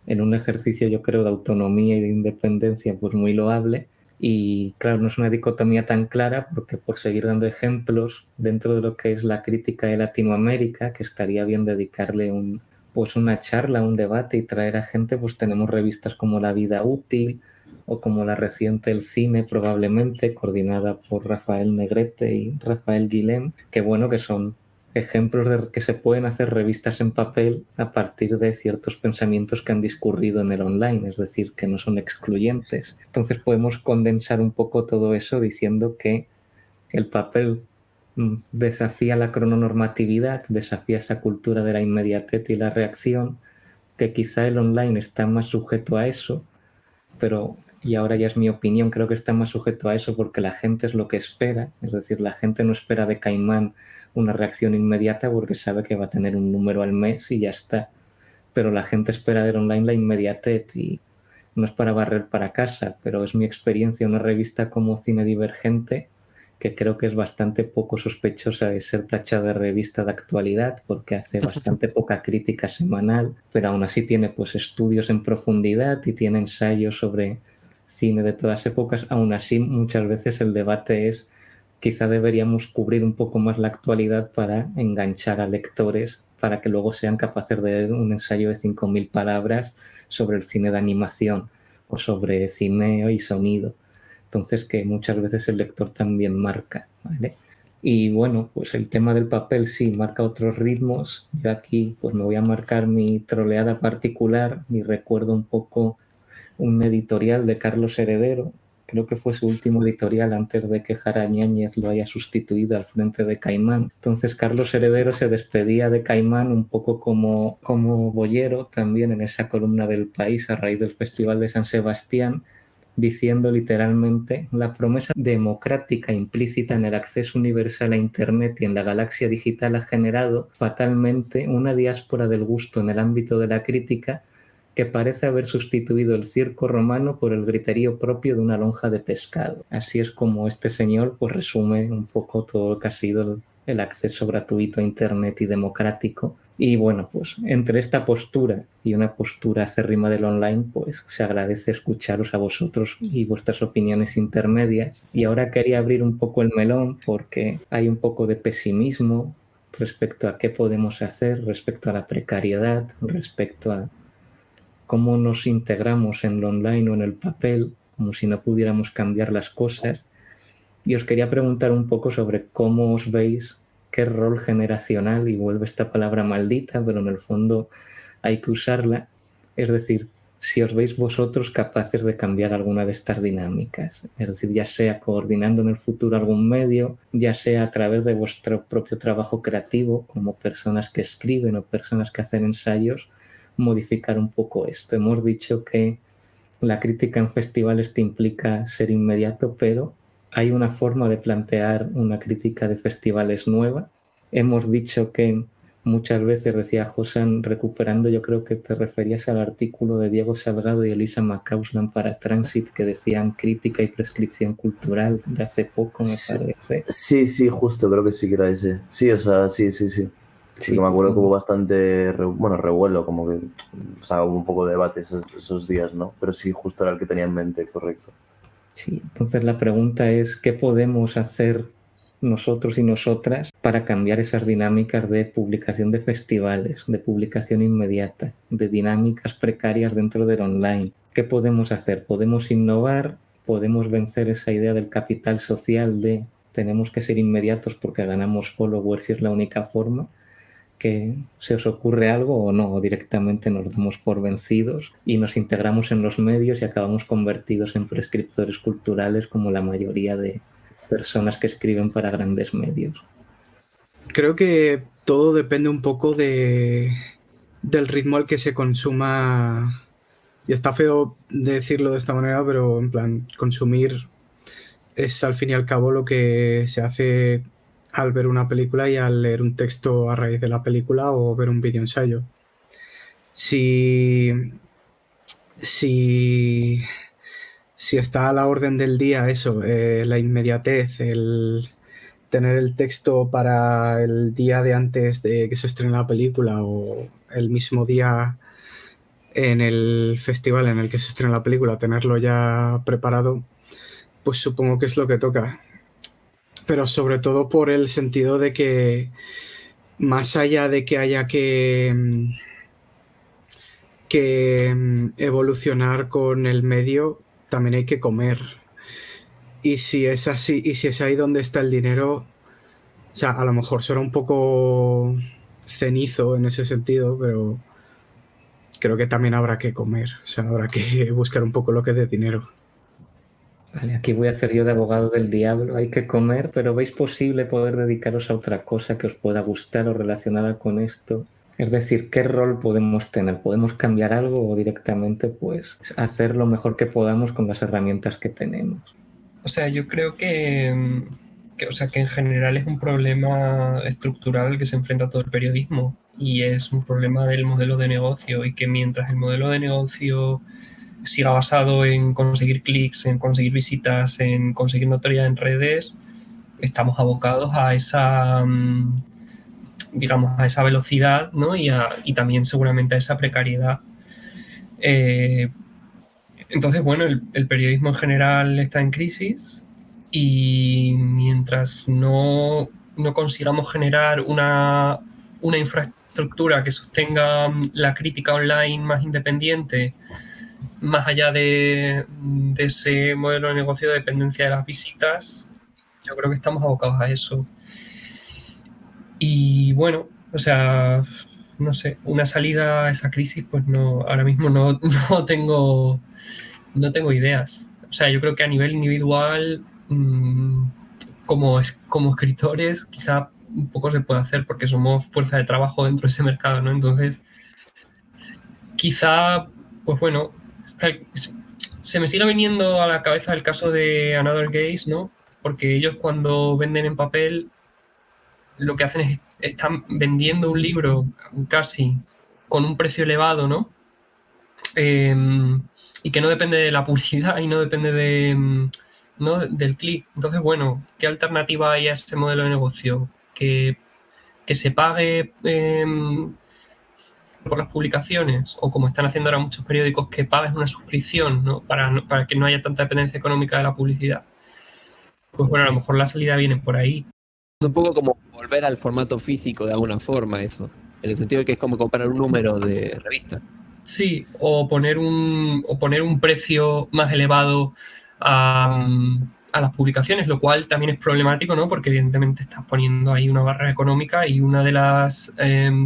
en un ejercicio, yo creo, de autonomía y de independencia pues muy loable. Y claro, no es una dicotomía tan clara, porque por seguir dando ejemplos dentro de lo que es la crítica de Latinoamérica, que estaría bien dedicarle una charla, un debate y traer a gente, pues tenemos revistas como La Vida Útil o como la reciente El Cine, probablemente, coordinada por Rafael Negrete y Rafael Guilhem, que bueno, que son ejemplos de que se pueden hacer revistas en papel a partir de ciertos pensamientos que han discurrido en el online, es decir, que no son excluyentes. Entonces podemos condensar un poco todo eso diciendo que el papel desafía la crononormatividad, desafía esa cultura de la inmediatez y la reacción, que quizá el online está más sujeto a eso, pero, y ahora ya es mi opinión, creo que está más sujeto a eso porque la gente es lo que espera, es decir, la gente no espera de Caimán una reacción inmediata porque sabe que va a tener un número al mes y ya está, pero la gente espera del online la inmediatez, y no es para barrer para casa, pero es mi experiencia una revista como Cine Divergente, que creo que es bastante poco sospechosa de ser tachada de revista de actualidad porque hace bastante poca crítica semanal, pero aún así tiene pues estudios en profundidad y tiene ensayos sobre cine de todas épocas. Aún así, muchas veces el debate es: quizá deberíamos cubrir un poco más la actualidad para enganchar a lectores, para que luego sean capaces de leer un ensayo de 5.000 palabras sobre el cine de animación o sobre cine y sonido. Entonces, que muchas veces el lector también marca, ¿vale? Y bueno, pues el tema del papel sí marca otros ritmos. Yo aquí pues me voy a marcar mi troleada particular y recuerdo un poco un editorial de Carlos Heredero, creo que fue su último editorial antes de que Jara Ñáñez lo haya sustituido al frente de Caimán. Entonces Carlos Heredero se despedía de Caimán un poco como boyero también en esa columna del País a raíz del Festival de San Sebastián, diciendo literalmente: la promesa democrática implícita en el acceso universal a Internet y en la galaxia digital ha generado fatalmente una diáspora del gusto en el ámbito de la crítica que parece haber sustituido el circo romano por el griterío propio de una lonja de pescado. Así es como este señor pues resume un poco todo lo que ha sido el acceso gratuito a Internet y democrático. Y bueno, pues entre esta postura y una postura acérrima del online, pues se agradece escucharos a vosotros y vuestras opiniones intermedias. Y ahora quería abrir un poco el melón porque hay un poco de pesimismo respecto a qué podemos hacer, respecto a la precariedad, respecto a cómo nos integramos en lo online o en el papel, como si no pudiéramos cambiar las cosas. Y os quería preguntar un poco sobre cómo os veis, qué rol generacional, y vuelve esta palabra maldita, pero en el fondo hay que usarla, es decir, si os veis vosotros capaces de cambiar alguna de estas dinámicas, es decir, ya sea coordinando en el futuro algún medio, ya sea a través de vuestro propio trabajo creativo, como personas que escriben o personas que hacen ensayos, modificar un poco esto. Hemos dicho que la crítica en festivales te implica ser inmediato, pero hay una forma de plantear una crítica de festivales nueva. Hemos dicho que muchas veces, decía Josan, recuperando, yo creo que te referías al artículo de Diego Salgado y Elisa McCausland para Transit, que decían crítica y prescripción cultural de hace poco, me parece. Sí, justo, creo que sí que era ese. Sí, o sea, sí. Sí, que me acuerdo que hubo bastante revuelo, como que, o sea, hubo un poco de debate esos días, ¿no? Pero sí, justo era el que tenía en mente, correcto. Sí, entonces la pregunta es, ¿qué podemos hacer nosotros y nosotras para cambiar esas dinámicas de publicación de festivales, de publicación inmediata, de dinámicas precarias dentro del online? ¿Qué podemos hacer? ¿Podemos innovar? ¿Podemos vencer esa idea del capital social de tenemos que ser inmediatos porque ganamos followers y es la única forma? ¿Que se os ocurre algo o no? O directamente nos damos por vencidos y nos integramos en los medios y acabamos convertidos en prescriptores culturales como la mayoría de personas que escriben para grandes medios. Creo que todo depende un poco del ritmo al que se consuma. Y está feo decirlo de esta manera, pero en plan, consumir es al fin y al cabo lo que se hace al ver una película y al leer un texto a raíz de la película o ver un vídeo ensayo. Si está a la orden del día eso, la inmediatez, el tener el texto para el día de antes de que se estrene la película o el mismo día en el festival en el que se estrena la película, tenerlo ya preparado, pues supongo que es lo que toca. Pero sobre todo por el sentido de que más allá de que haya que evolucionar con el medio, también hay que comer. Y si es así, y si es ahí donde está el dinero, o sea, a lo mejor será un poco cenizo en ese sentido, pero creo que también habrá que comer, o sea, habrá que buscar un poco lo que dé dinero. Vale, aquí voy a hacer yo de abogado del diablo. Hay que comer, pero ¿veis posible poder dedicaros a otra cosa que os pueda gustar o relacionada con esto? Es decir, ¿qué rol podemos tener? ¿Podemos cambiar algo o directamente pues hacer lo mejor que podamos con las herramientas que tenemos? O sea, yo creo que en general es un problema estructural al que se enfrenta todo el periodismo y es un problema del modelo de negocio y que mientras el modelo de negocio siga basado en conseguir clics, en conseguir visitas, en conseguir notoriedad en redes, estamos abocados a esa, digamos, a esa velocidad, ¿no? Y también seguramente a esa precariedad. Entonces, bueno, el periodismo en general está en crisis y mientras no consigamos generar una infraestructura que sostenga la crítica online más independiente, más allá de ese modelo de negocio de dependencia de las visitas, yo creo que estamos abocados a eso. Y bueno, o sea, no sé, una salida a esa crisis, pues no, ahora mismo no tengo ideas. O sea, yo creo que a nivel individual, como escritores, quizá un poco se puede hacer porque somos fuerza de trabajo dentro de ese mercado, ¿no? Entonces, quizá, pues bueno, se me sigue viniendo a la cabeza el caso de Another Gaze, ¿no? Porque ellos cuando venden en papel lo que hacen es están vendiendo un libro casi con un precio elevado, ¿no? Y que no depende de la publicidad y no depende del clic. Entonces, bueno, ¿qué alternativa hay a ese modelo de negocio? que se pague por las publicaciones, o como están haciendo ahora muchos periódicos, que pagues una suscripción, ¿no? Para que no haya tanta dependencia económica de la publicidad. Pues bueno, a lo mejor la salida viene por ahí. Es un poco como volver al formato físico de alguna forma eso, en el sentido de que es como comprar un número de revista. Sí, o poner un precio más elevado a las publicaciones, lo cual también es problemático, ¿no? Porque evidentemente estás poniendo ahí una barrera económica, y una de las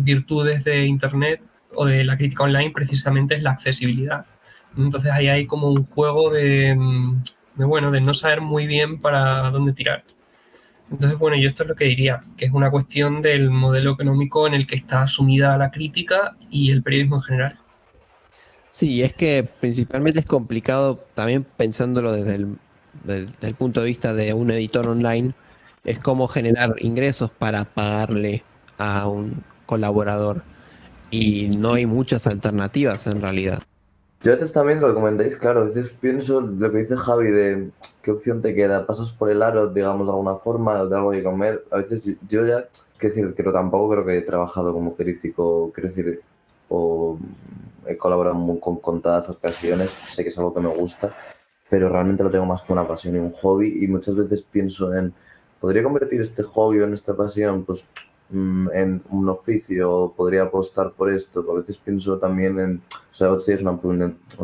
virtudes de Internet o de la crítica online precisamente es la accesibilidad. Entonces ahí hay como un juego de no saber muy bien para dónde tirar. Entonces, bueno, yo esto es lo que diría, que es una cuestión del modelo económico en el que está asumida la crítica y el periodismo en general. Sí, es que principalmente es complicado también pensándolo desde el punto de vista de un editor online, es cómo generar ingresos para pagarle a un colaborador, y no hay muchas alternativas en realidad. Yo a veces también lo que comentáis, claro, a veces pienso lo que dice Javi de qué opción te queda, pasas por el aro, digamos, de alguna forma, de algo que comer. A veces yo ya, quiero decir, pero tampoco creo que he trabajado como crítico, quiero decir, o he colaborado con contadas ocasiones, sé que es algo que me gusta, pero realmente lo tengo más como una pasión y un hobby, y muchas veces pienso en, ¿podría convertir este hobby o en esta pasión, pues, en un oficio? ¿Podría apostar por esto? A veces pienso también en, o sea, esto es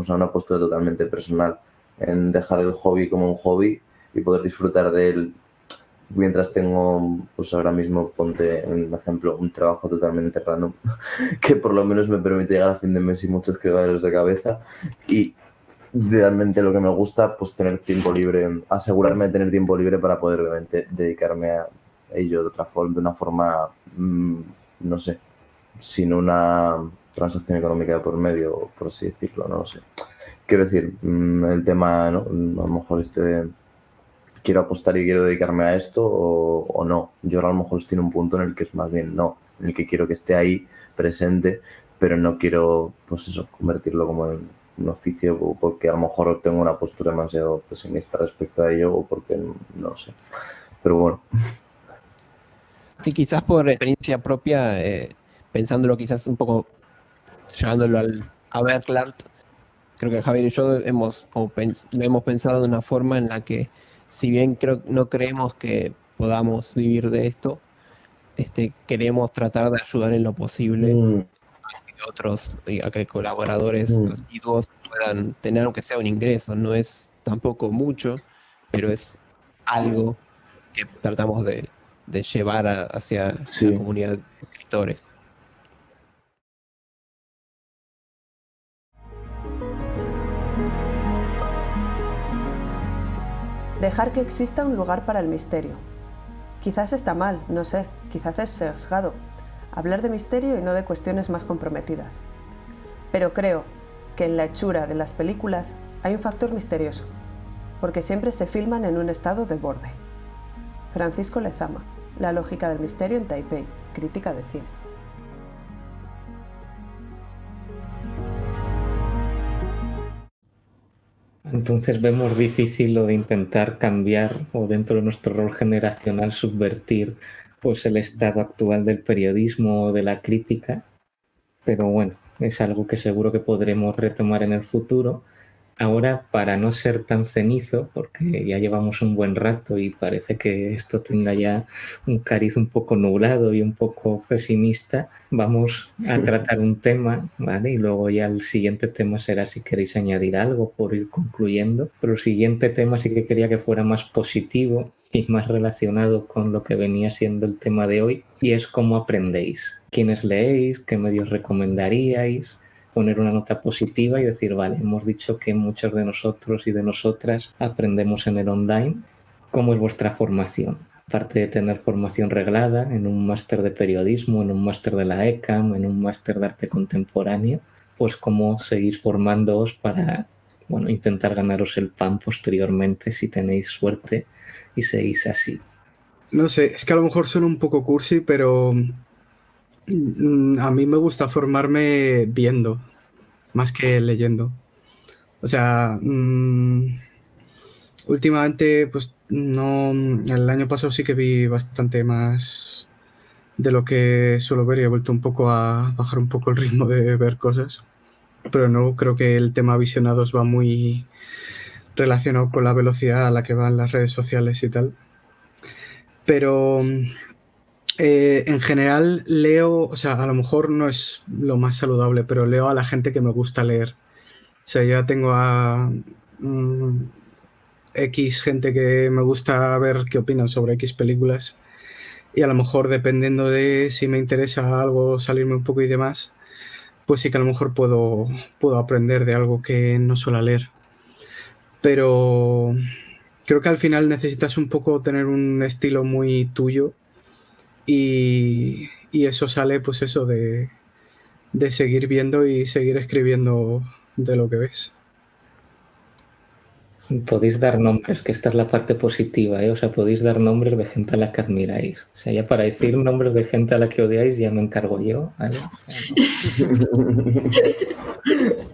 una postura totalmente personal, en dejar el hobby como un hobby y poder disfrutar de él mientras tengo, pues ahora mismo, ponte un ejemplo, un trabajo totalmente random que por lo menos me permite llegar a fin de mes y muchos quebraderos de cabeza, y realmente lo que me gusta, pues tener tiempo libre, asegurarme de tener tiempo libre para poder realmente dedicarme a ello de otra forma, de una forma, no sé, sin una transacción económica por medio, por así decirlo, no lo sé. Quiero decir, el tema, ¿no? A lo mejor quiero apostar y quiero dedicarme a esto o no. Yo a lo mejor estoy en un punto en el que es más bien no, en el que quiero que esté ahí presente, pero no quiero, pues eso, convertirlo como en un oficio, o porque a lo mejor tengo una postura demasiado pesimista respecto a ello, o porque no lo sé. Pero bueno. Sí, quizás por experiencia propia, pensándolo quizás un poco, llevándolo a Berklant, creo que Javier y yo lo hemos pensado de una forma en la que, si bien no creemos que podamos vivir de esto, queremos tratar de ayudar en lo posible a que otros, a que colaboradores asiduos puedan tener, aunque sea un ingreso. No es tampoco mucho, pero es algo que tratamos de llevar hacia Sí. la comunidad de escritores. Dejar que exista un lugar para el misterio. Quizás está mal, no sé, quizás es sesgado. Hablar de misterio y no de cuestiones más comprometidas. Pero creo que en la hechura de las películas hay un factor misterioso, porque siempre se filman en un estado de borde. Francisco Lezama, La lógica del misterio en Taipei, crítica de cine. Entonces vemos difícil lo de intentar cambiar, o dentro de nuestro rol generacional subvertir, pues el estado actual del periodismo o de la crítica, pero bueno, es algo que seguro que podremos retomar en el futuro. Ahora, para no ser tan cenizo, porque ya llevamos un buen rato y parece que esto tenga ya un cariz un poco nublado y un poco pesimista, vamos a tratar un tema, ¿vale? Y luego ya el siguiente tema será si queréis añadir algo por ir concluyendo. Pero el siguiente tema sí que quería que fuera más positivo y más relacionado con lo que venía siendo el tema de hoy, y es cómo aprendéis. ¿Quiénes leéis? ¿Qué medios recomendaríais? Poner una nota positiva y decir, vale, hemos dicho que muchos de nosotros y de nosotras aprendemos en el online. ¿Cómo es vuestra formación? Aparte de tener formación reglada en un máster de periodismo, en un máster de la ECAM, en un máster de arte contemporáneo, pues cómo seguís formándoos para, bueno, intentar ganaros el pan posteriormente si tenéis suerte y seguís así. No sé, es que a lo mejor suena un poco cursi, pero a mí me gusta formarme viendo, más que leyendo. O sea, últimamente, pues no, el año pasado sí que vi bastante más de lo que suelo ver y he vuelto un poco a bajar un poco el ritmo de ver cosas. Pero no, creo que el tema visionados va muy relacionado con la velocidad a la que van las redes sociales y tal. Pero en general leo, o sea, a lo mejor no es lo más saludable, pero leo a la gente que me gusta leer. O sea, ya tengo a X gente que me gusta ver qué opinan sobre X películas y a lo mejor dependiendo de si me interesa algo, salirme un poco y demás, pues sí que a lo mejor puedo aprender de algo que no suelo leer. Pero creo que al final necesitas un poco tener un estilo muy tuyo y eso sale pues eso de seguir viendo y seguir escribiendo de lo que ves. Podéis dar nombres, que esta es la parte positiva, ¿eh? O sea, podéis dar nombres de gente a la que admiráis. O sea, ya para decir nombres de gente a la que odiáis ya me encargo yo, ¿vale? O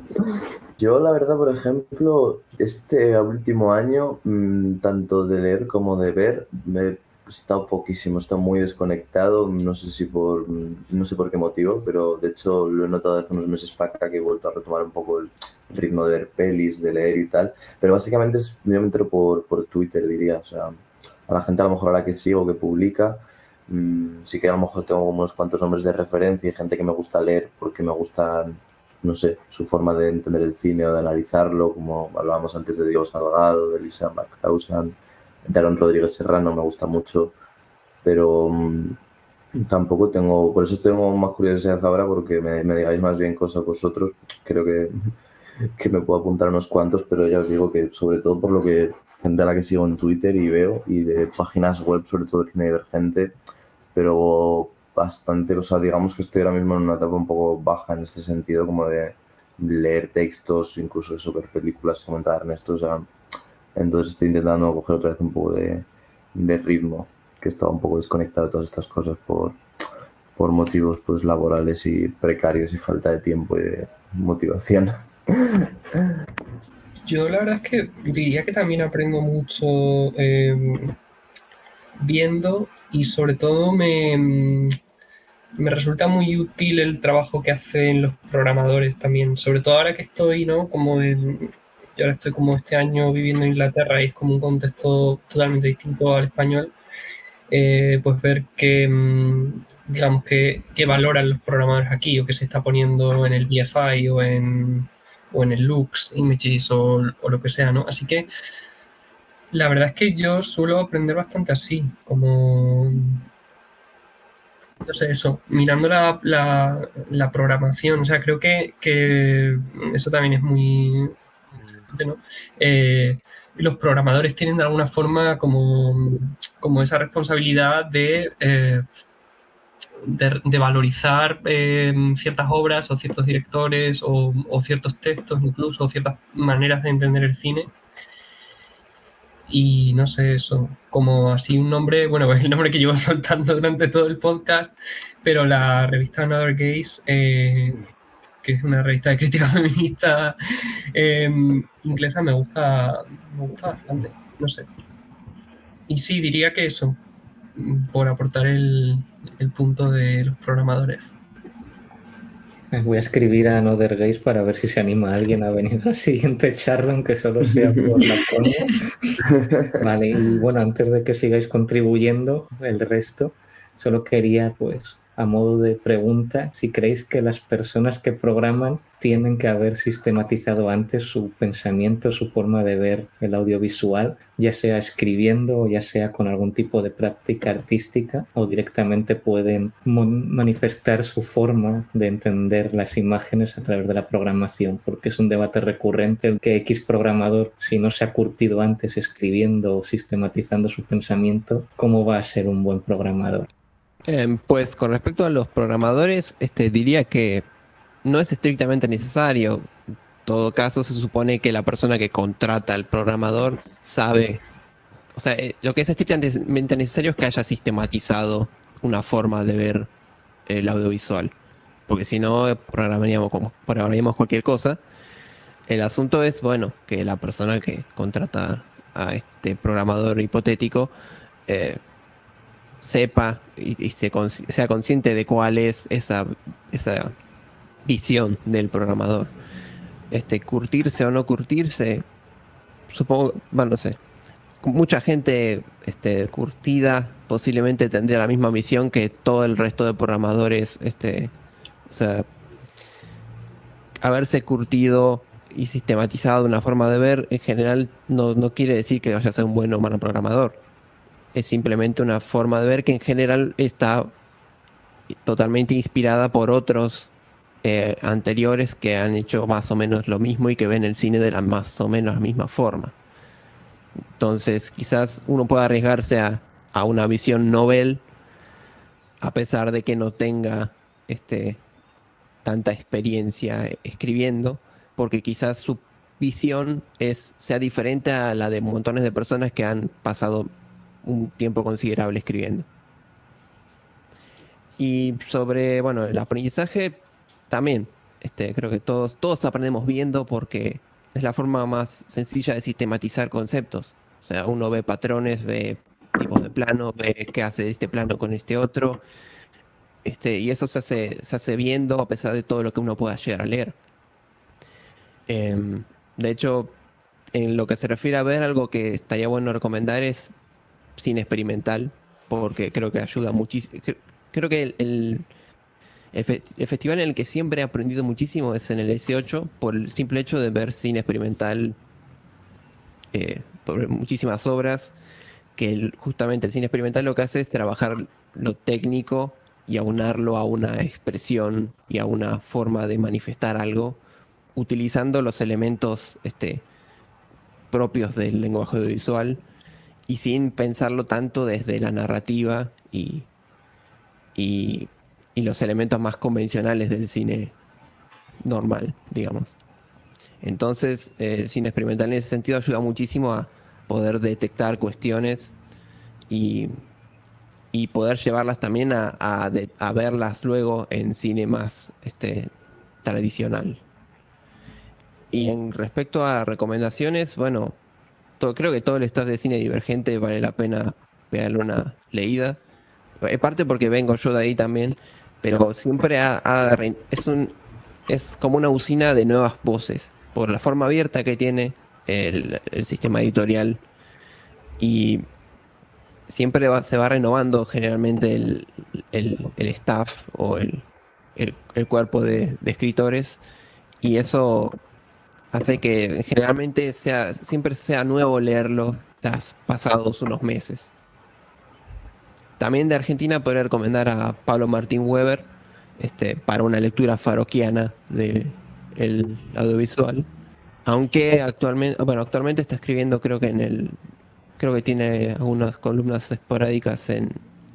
sea, Yo, la verdad, por ejemplo, este último año, tanto de leer como de ver, me he estado poquísimo, he estado muy desconectado, no sé por qué motivo, pero de hecho lo he notado hace unos meses para acá que he vuelto a retomar un poco el ritmo de ver pelis, de leer y tal, pero básicamente yo me entero por Twitter, diría, o sea, a la gente a lo mejor a la que sigo, que publica, sí que a lo mejor tengo unos cuantos nombres de referencia y gente que me gusta leer porque me gustan, no sé, su forma de entender el cine o de analizarlo, como hablábamos antes de Diego Salgado, de Lisa McCausan, de Aaron Rodríguez Serrano, me gusta mucho, pero tampoco tengo, por eso tengo más curiosidad ahora porque me digáis más bien cosas vosotros, creo que me puedo apuntar a unos cuantos, pero ya os digo que sobre todo por lo que gente a la que sigo en Twitter y veo, y de páginas web, sobre todo de cine divergente, pero bastante, o sea, digamos que estoy ahora mismo en una etapa un poco baja en este sentido, como de leer textos, incluso de super películas, como comentaba Ernesto, o sea, entonces estoy intentando coger otra vez un poco de ritmo, que estaba un poco desconectado de todas estas cosas por motivos pues laborales y precarios y falta de tiempo y de motivación. Yo la verdad es que diría que también aprendo mucho viendo y sobre todo me resulta muy útil el trabajo que hacen los programadores también, sobre todo ahora que estoy, ¿no? Yo ahora estoy como este año viviendo en Inglaterra y es como un contexto totalmente distinto al español, pues ver digamos, que valoran los programadores aquí o que se está poniendo en el BFI o en el Lux Images o lo que sea, ¿no? Así que la verdad es que yo suelo aprender bastante así, como, no sé, eso, mirando la programación. O sea, creo que eso también es muy, ¿no? Los programadores tienen de alguna forma como esa responsabilidad de valorizar ciertas obras o ciertos directores o ciertos textos incluso, o ciertas maneras de entender el cine. Y no sé, eso, como así un nombre, bueno, es el nombre que llevo soltando durante todo el podcast, pero la revista Another Gaze, que es una revista de crítica feminista inglesa, me gusta bastante, no sé. Y sí, diría que eso, por aportar el punto de los programadores. voy a escribir a Another Gaze para ver si se anima alguien a venir a la siguiente charla, aunque solo sea por la coña. Vale, y bueno, antes de que sigáis contribuyendo el resto, solo quería, pues, a modo de pregunta, si creéis que las personas que programan tienen que haber sistematizado antes su pensamiento, su forma de ver el audiovisual, ya sea escribiendo o ya sea con algún tipo de práctica artística, o directamente pueden manifestar su forma de entender las imágenes a través de la programación, porque es un debate recurrente el que X programador, si no se ha curtido antes escribiendo o sistematizando su pensamiento, ¿cómo va a ser un buen programador? Pues con respecto a los programadores, diría que no es estrictamente necesario. En todo caso, se supone que la persona que contrata al programador sabe, o sea, lo que es estrictamente necesario es que haya sistematizado una forma de ver el audiovisual, porque si no, programaríamos cualquier cosa. El asunto es, bueno, que la persona que contrata a este programador hipotético sepa y sea consciente de cuál es esa visión del programador. Curtirse o no curtirse, supongo, bueno, no sé. Mucha gente curtida posiblemente tendría la misma visión que todo el resto de programadores. O sea, haberse curtido y sistematizado una forma de ver, en general, no quiere decir que vaya a ser un buen o malo programador. Es simplemente una forma de ver que en general está totalmente inspirada por otros anteriores que han hecho más o menos lo mismo y que ven el cine de la más o menos la misma forma. Entonces quizás uno pueda arriesgarse a una visión novel a pesar de que no tenga tanta experiencia escribiendo, porque quizás su visión sea diferente a la de montones de personas que han pasado un tiempo considerable escribiendo. Y sobre, bueno, el aprendizaje también, creo que todos aprendemos viendo porque es la forma más sencilla de sistematizar conceptos. O sea, uno ve patrones, ve tipos de plano, ve qué hace este plano con este otro. Y eso se hace viendo a pesar de todo lo que uno pueda llegar a leer. De hecho, en lo que se refiere a ver, algo que estaría bueno recomendar es cine experimental, porque creo que ayuda muchísimo. Creo que el festival en el que siempre he aprendido muchísimo es en el S8, por el simple hecho de ver cine experimental, por muchísimas obras, que justamente el cine experimental lo que hace es trabajar lo técnico y aunarlo a una expresión y a una forma de manifestar algo, utilizando los elementos propios del lenguaje audiovisual y sin pensarlo tanto desde la narrativa y los elementos más convencionales del cine normal, digamos. Entonces, el cine experimental en ese sentido ayuda muchísimo a poder detectar cuestiones y poder llevarlas también a verlas luego en cine más tradicional. Y en respecto a recomendaciones, bueno, creo que todo el staff de Cine Divergente vale la pena pegarle una leída. En parte porque vengo yo de ahí también, pero siempre es como una usina de nuevas voces, por la forma abierta que tiene el sistema editorial, y siempre se va renovando generalmente el staff o el cuerpo de escritores, y eso hace que generalmente siempre sea nuevo leerlo tras pasados unos meses. También de Argentina podría recomendar a Pablo Martín Weber para una lectura farockiana del audiovisual. Aunque actualmente está escribiendo, creo que tiene algunas columnas esporádicas en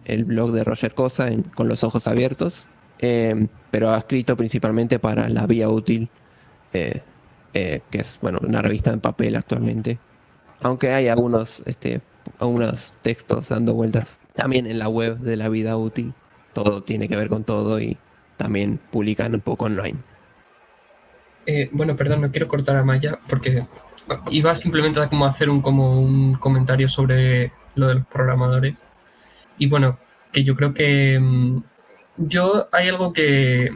el blog de Roger Cosa, Con los ojos abiertos, pero ha escrito principalmente para La Vía Útil, que es una revista en papel actualmente. Aunque hay algunos textos dando vueltas también en la web de La Vida Útil. Todo tiene que ver con todo y también publican un poco online. Bueno, perdón, no quiero cortar a Maya porque iba simplemente a hacer un comentario sobre lo de los programadores. Y bueno, que yo creo que hay algo que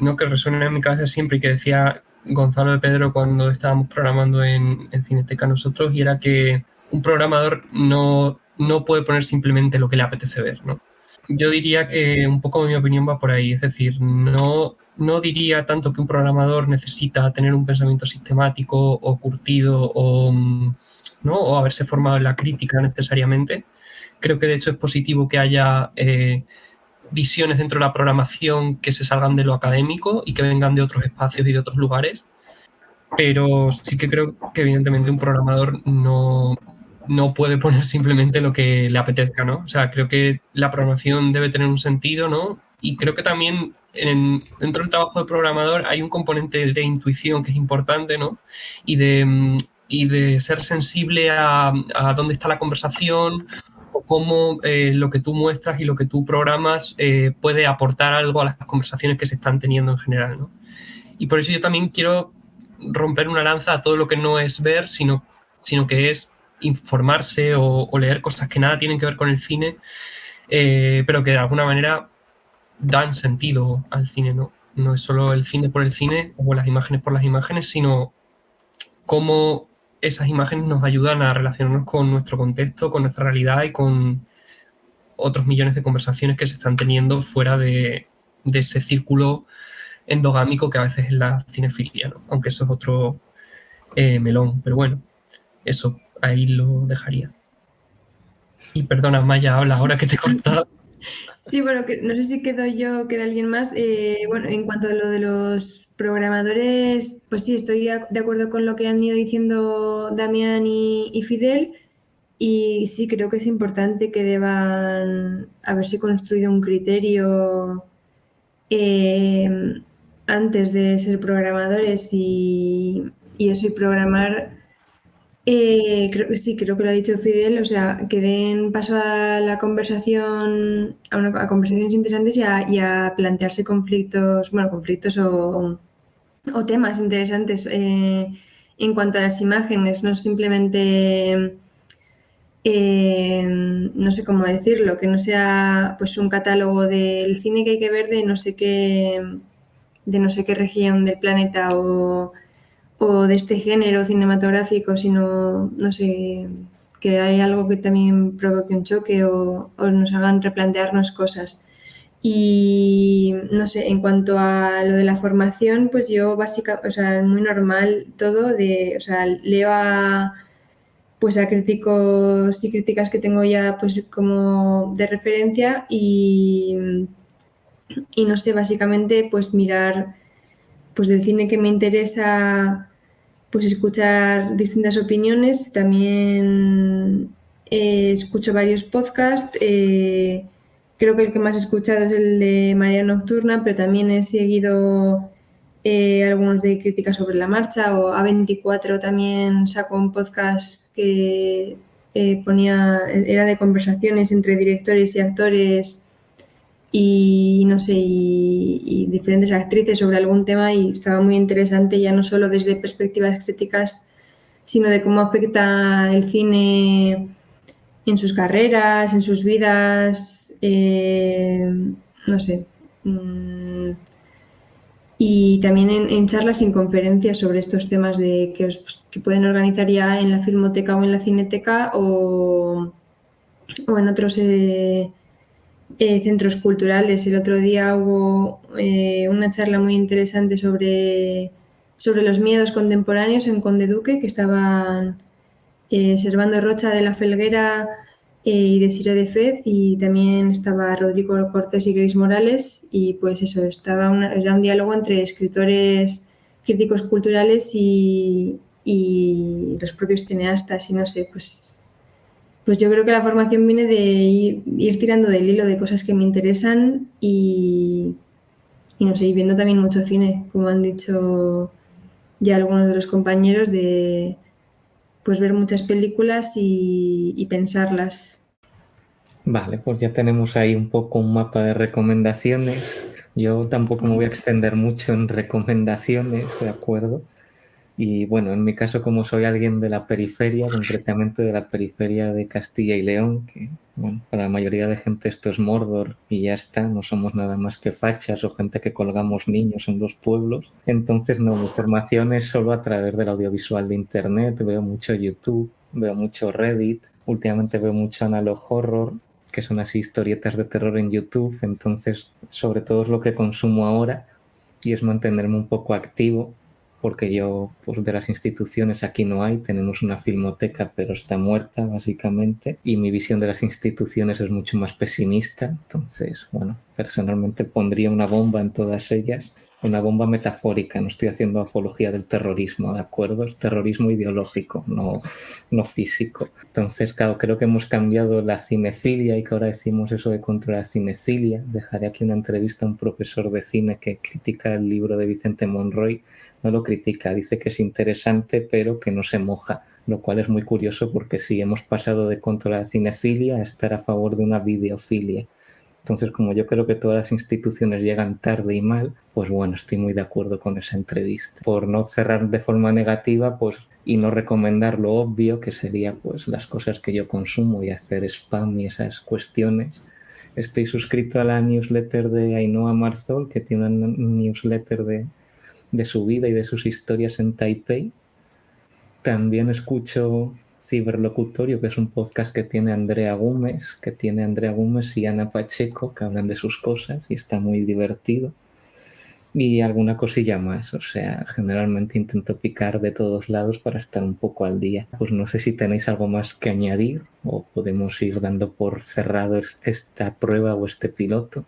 resuena en mi cabeza siempre y que decía Gonzalo de Pedro cuando estábamos programando en Cineteca nosotros, y era que un programador no puede poner simplemente lo que le apetece ver, ¿no? Yo diría que un poco mi opinión va por ahí, es decir, no diría tanto que un programador necesita tener un pensamiento sistemático o curtido o haberse formado en la crítica necesariamente. Creo que de hecho es positivo que haya visiones dentro de la programación que se salgan de lo académico y que vengan de otros espacios y de otros lugares, pero sí que creo que evidentemente un programador no puede poner simplemente lo que le apetezca, ¿no? O sea, creo que la programación debe tener un sentido, ¿no? Y creo que también dentro del trabajo de programador hay un componente de intuición que es importante, ¿no? Y de ser sensible a dónde está la conversación, o cómo lo que tú muestras y lo que tú programas puede aportar algo a las conversaciones que se están teniendo en general, ¿no? Y por eso yo también quiero romper una lanza a todo lo que no es ver, sino que es informarse o leer cosas que nada tienen que ver con el cine, pero que de alguna manera dan sentido al cine, ¿no? No es solo el cine por el cine o las imágenes por las imágenes, sino cómo esas imágenes nos ayudan a relacionarnos con nuestro contexto, con nuestra realidad y con otros millones de conversaciones que se están teniendo fuera de ese círculo endogámico que a veces es la cinefilia, ¿no? Aunque eso es otro melón, pero bueno, eso ahí lo dejaría. Y perdona, Maya, habla ahora que te he cortado. Sí, bueno, no sé si quedo yo o queda alguien más. Bueno, en cuanto a lo de los programadores, pues sí, estoy de acuerdo con lo que han ido diciendo Damián y Fidel. Y sí, creo que es importante que deban haberse construido un criterio antes de ser programadores y eso y programar. Creo que lo ha dicho Fidel, o sea, que den paso a la conversación, a conversaciones interesantes y a plantearse conflictos, bueno, conflictos o temas interesantes en cuanto a las imágenes, no simplemente, no sé cómo decirlo, que no sea pues un catálogo del cine que hay que ver de no sé qué región del planeta o de este género cinematográfico, sino, no sé, que hay algo que también provoque un choque o nos hagan replantearnos cosas. Y no sé, en cuanto a lo de la formación, pues yo básicamente, o sea, muy normal todo, o sea, leo pues a críticos y críticas que tengo ya pues como de referencia y no sé, básicamente pues mirar pues del cine que me interesa pues escuchar distintas opiniones. También escucho varios podcasts. Creo que el que más he escuchado es el de Marea Nocturna, pero también he seguido algunos de Crítica sobre la Marcha o A24 también sacó un podcast que era de conversaciones entre directores y actores y no sé, y diferentes actrices sobre algún tema y estaba muy interesante ya no solo desde perspectivas críticas, sino de cómo afecta el cine en sus carreras, en sus vidas, no sé. Y también en charlas y en conferencias sobre estos temas que pueden organizar ya en la Filmoteca o en la Cineteca o en otros centros culturales. El otro día hubo una charla muy interesante sobre los miedos contemporáneos en Conde Duque, que estaban Servando Rocha de la Felguera y Desiré de Fez, y también estaba Rodrigo Cortés y Gris Morales, y pues eso, era un diálogo entre escritores, críticos culturales y los propios cineastas, y no sé, pues yo creo que la formación viene de ir tirando del hilo de cosas que me interesan y no sé, y viendo también mucho cine, como han dicho ya algunos de los compañeros, de pues ver muchas películas y pensarlas. Vale, pues ya tenemos ahí un poco un mapa de recomendaciones. Yo tampoco me voy a extender mucho en recomendaciones, ¿de acuerdo? Y bueno, en mi caso, como soy alguien de la periferia, concretamente de la periferia de Castilla y León, que bueno, para la mayoría de gente esto es Mordor y ya está, no somos nada más que fachas o gente que colgamos niños en los pueblos. Entonces, no, mi formación es solo a través del audiovisual de Internet, veo mucho YouTube, veo mucho Reddit, últimamente veo mucho Analog Horror, que son así historietas de terror en YouTube, entonces sobre todo es lo que consumo ahora y es mantenerme un poco activo porque yo, pues de las instituciones aquí no hay, tenemos una filmoteca pero está muerta básicamente y mi visión de las instituciones es mucho más pesimista, entonces, bueno, personalmente pondría una bomba en todas ellas, una bomba metafórica, no estoy haciendo apología del terrorismo, ¿de acuerdo? Es terrorismo ideológico, no físico. Entonces, claro, creo que hemos cambiado la cinefilia y que ahora decimos eso de contra la cinefilia. Dejaré aquí una entrevista a un profesor de cine que critica el libro de Vicente Monroy. No lo critica, dice que es interesante pero que no se moja, lo cual es muy curioso porque sí, hemos pasado de contra la cinefilia a estar a favor de una videofilia. Entonces, como yo creo que todas las instituciones llegan tarde y mal, pues bueno, estoy muy de acuerdo con esa entrevista. Por no cerrar de forma negativa, pues y no recomendar lo obvio, que sería pues las cosas que yo consumo y hacer spam y esas cuestiones, Estoy suscrito a la newsletter de Ainhoa Marzol, que tiene una newsletter de su vida y de sus historias en Taipei. También escucho Ciberlocutorio, que es un podcast que tiene Andrea Gómez y Ana Pacheco, que hablan de sus cosas y está muy divertido. Y alguna cosilla más, o sea, generalmente intento picar de todos lados para estar un poco al día. Pues no sé si tenéis algo más que añadir o podemos ir dando por cerrado esta prueba o este piloto.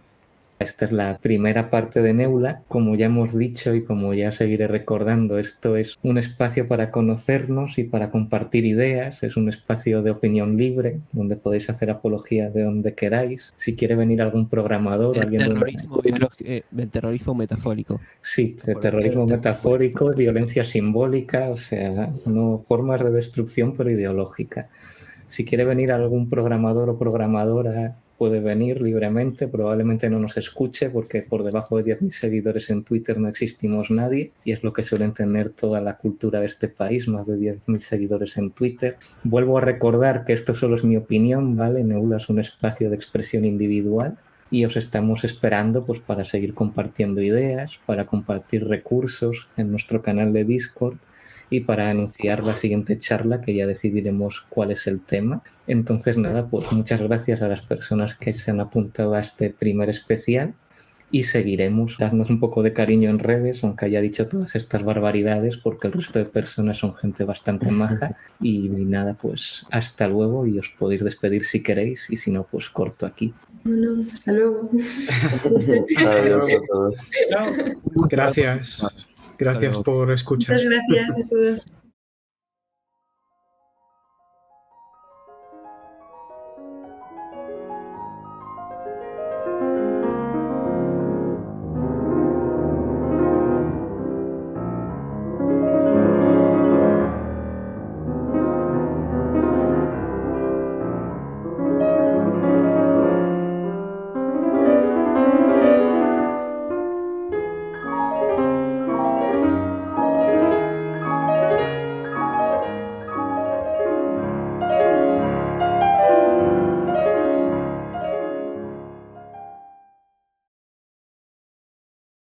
Esta es la primera parte de Neula. Como ya hemos dicho y como ya seguiré recordando, esto es un espacio para conocernos y para compartir ideas. Es un espacio de opinión libre donde podéis hacer apología de donde queráis. Si quiere venir algún programador o alguien... Del terrorismo metafórico. Sí, de terrorismo metafórico, violencia simbólica, o sea, no formas de destrucción pero ideológica. Si quiere venir algún programador o programadora, puede venir libremente, probablemente no nos escuche porque por debajo de 10.000 seguidores en Twitter no existimos nadie y es lo que suelen tener toda la cultura de este país, más de 10.000 seguidores en Twitter. Vuelvo a recordar que esto solo es mi opinión, ¿vale? Neula es un espacio de expresión individual y os estamos esperando pues para seguir compartiendo ideas, para compartir recursos en nuestro canal de Discord y para anunciar la siguiente charla, que ya decidiremos cuál es el tema. Entonces, nada, pues muchas gracias a las personas que se han apuntado a este primer especial y seguiremos. Dadnos un poco de cariño en redes, aunque haya dicho todas estas barbaridades, porque el resto de personas son gente bastante maja. Y nada, pues hasta luego y os podéis despedir si queréis y si no, pues corto aquí. Bueno, hasta luego. Adiós a todos. Gracias. Gracias por escuchar. Muchas gracias a todos.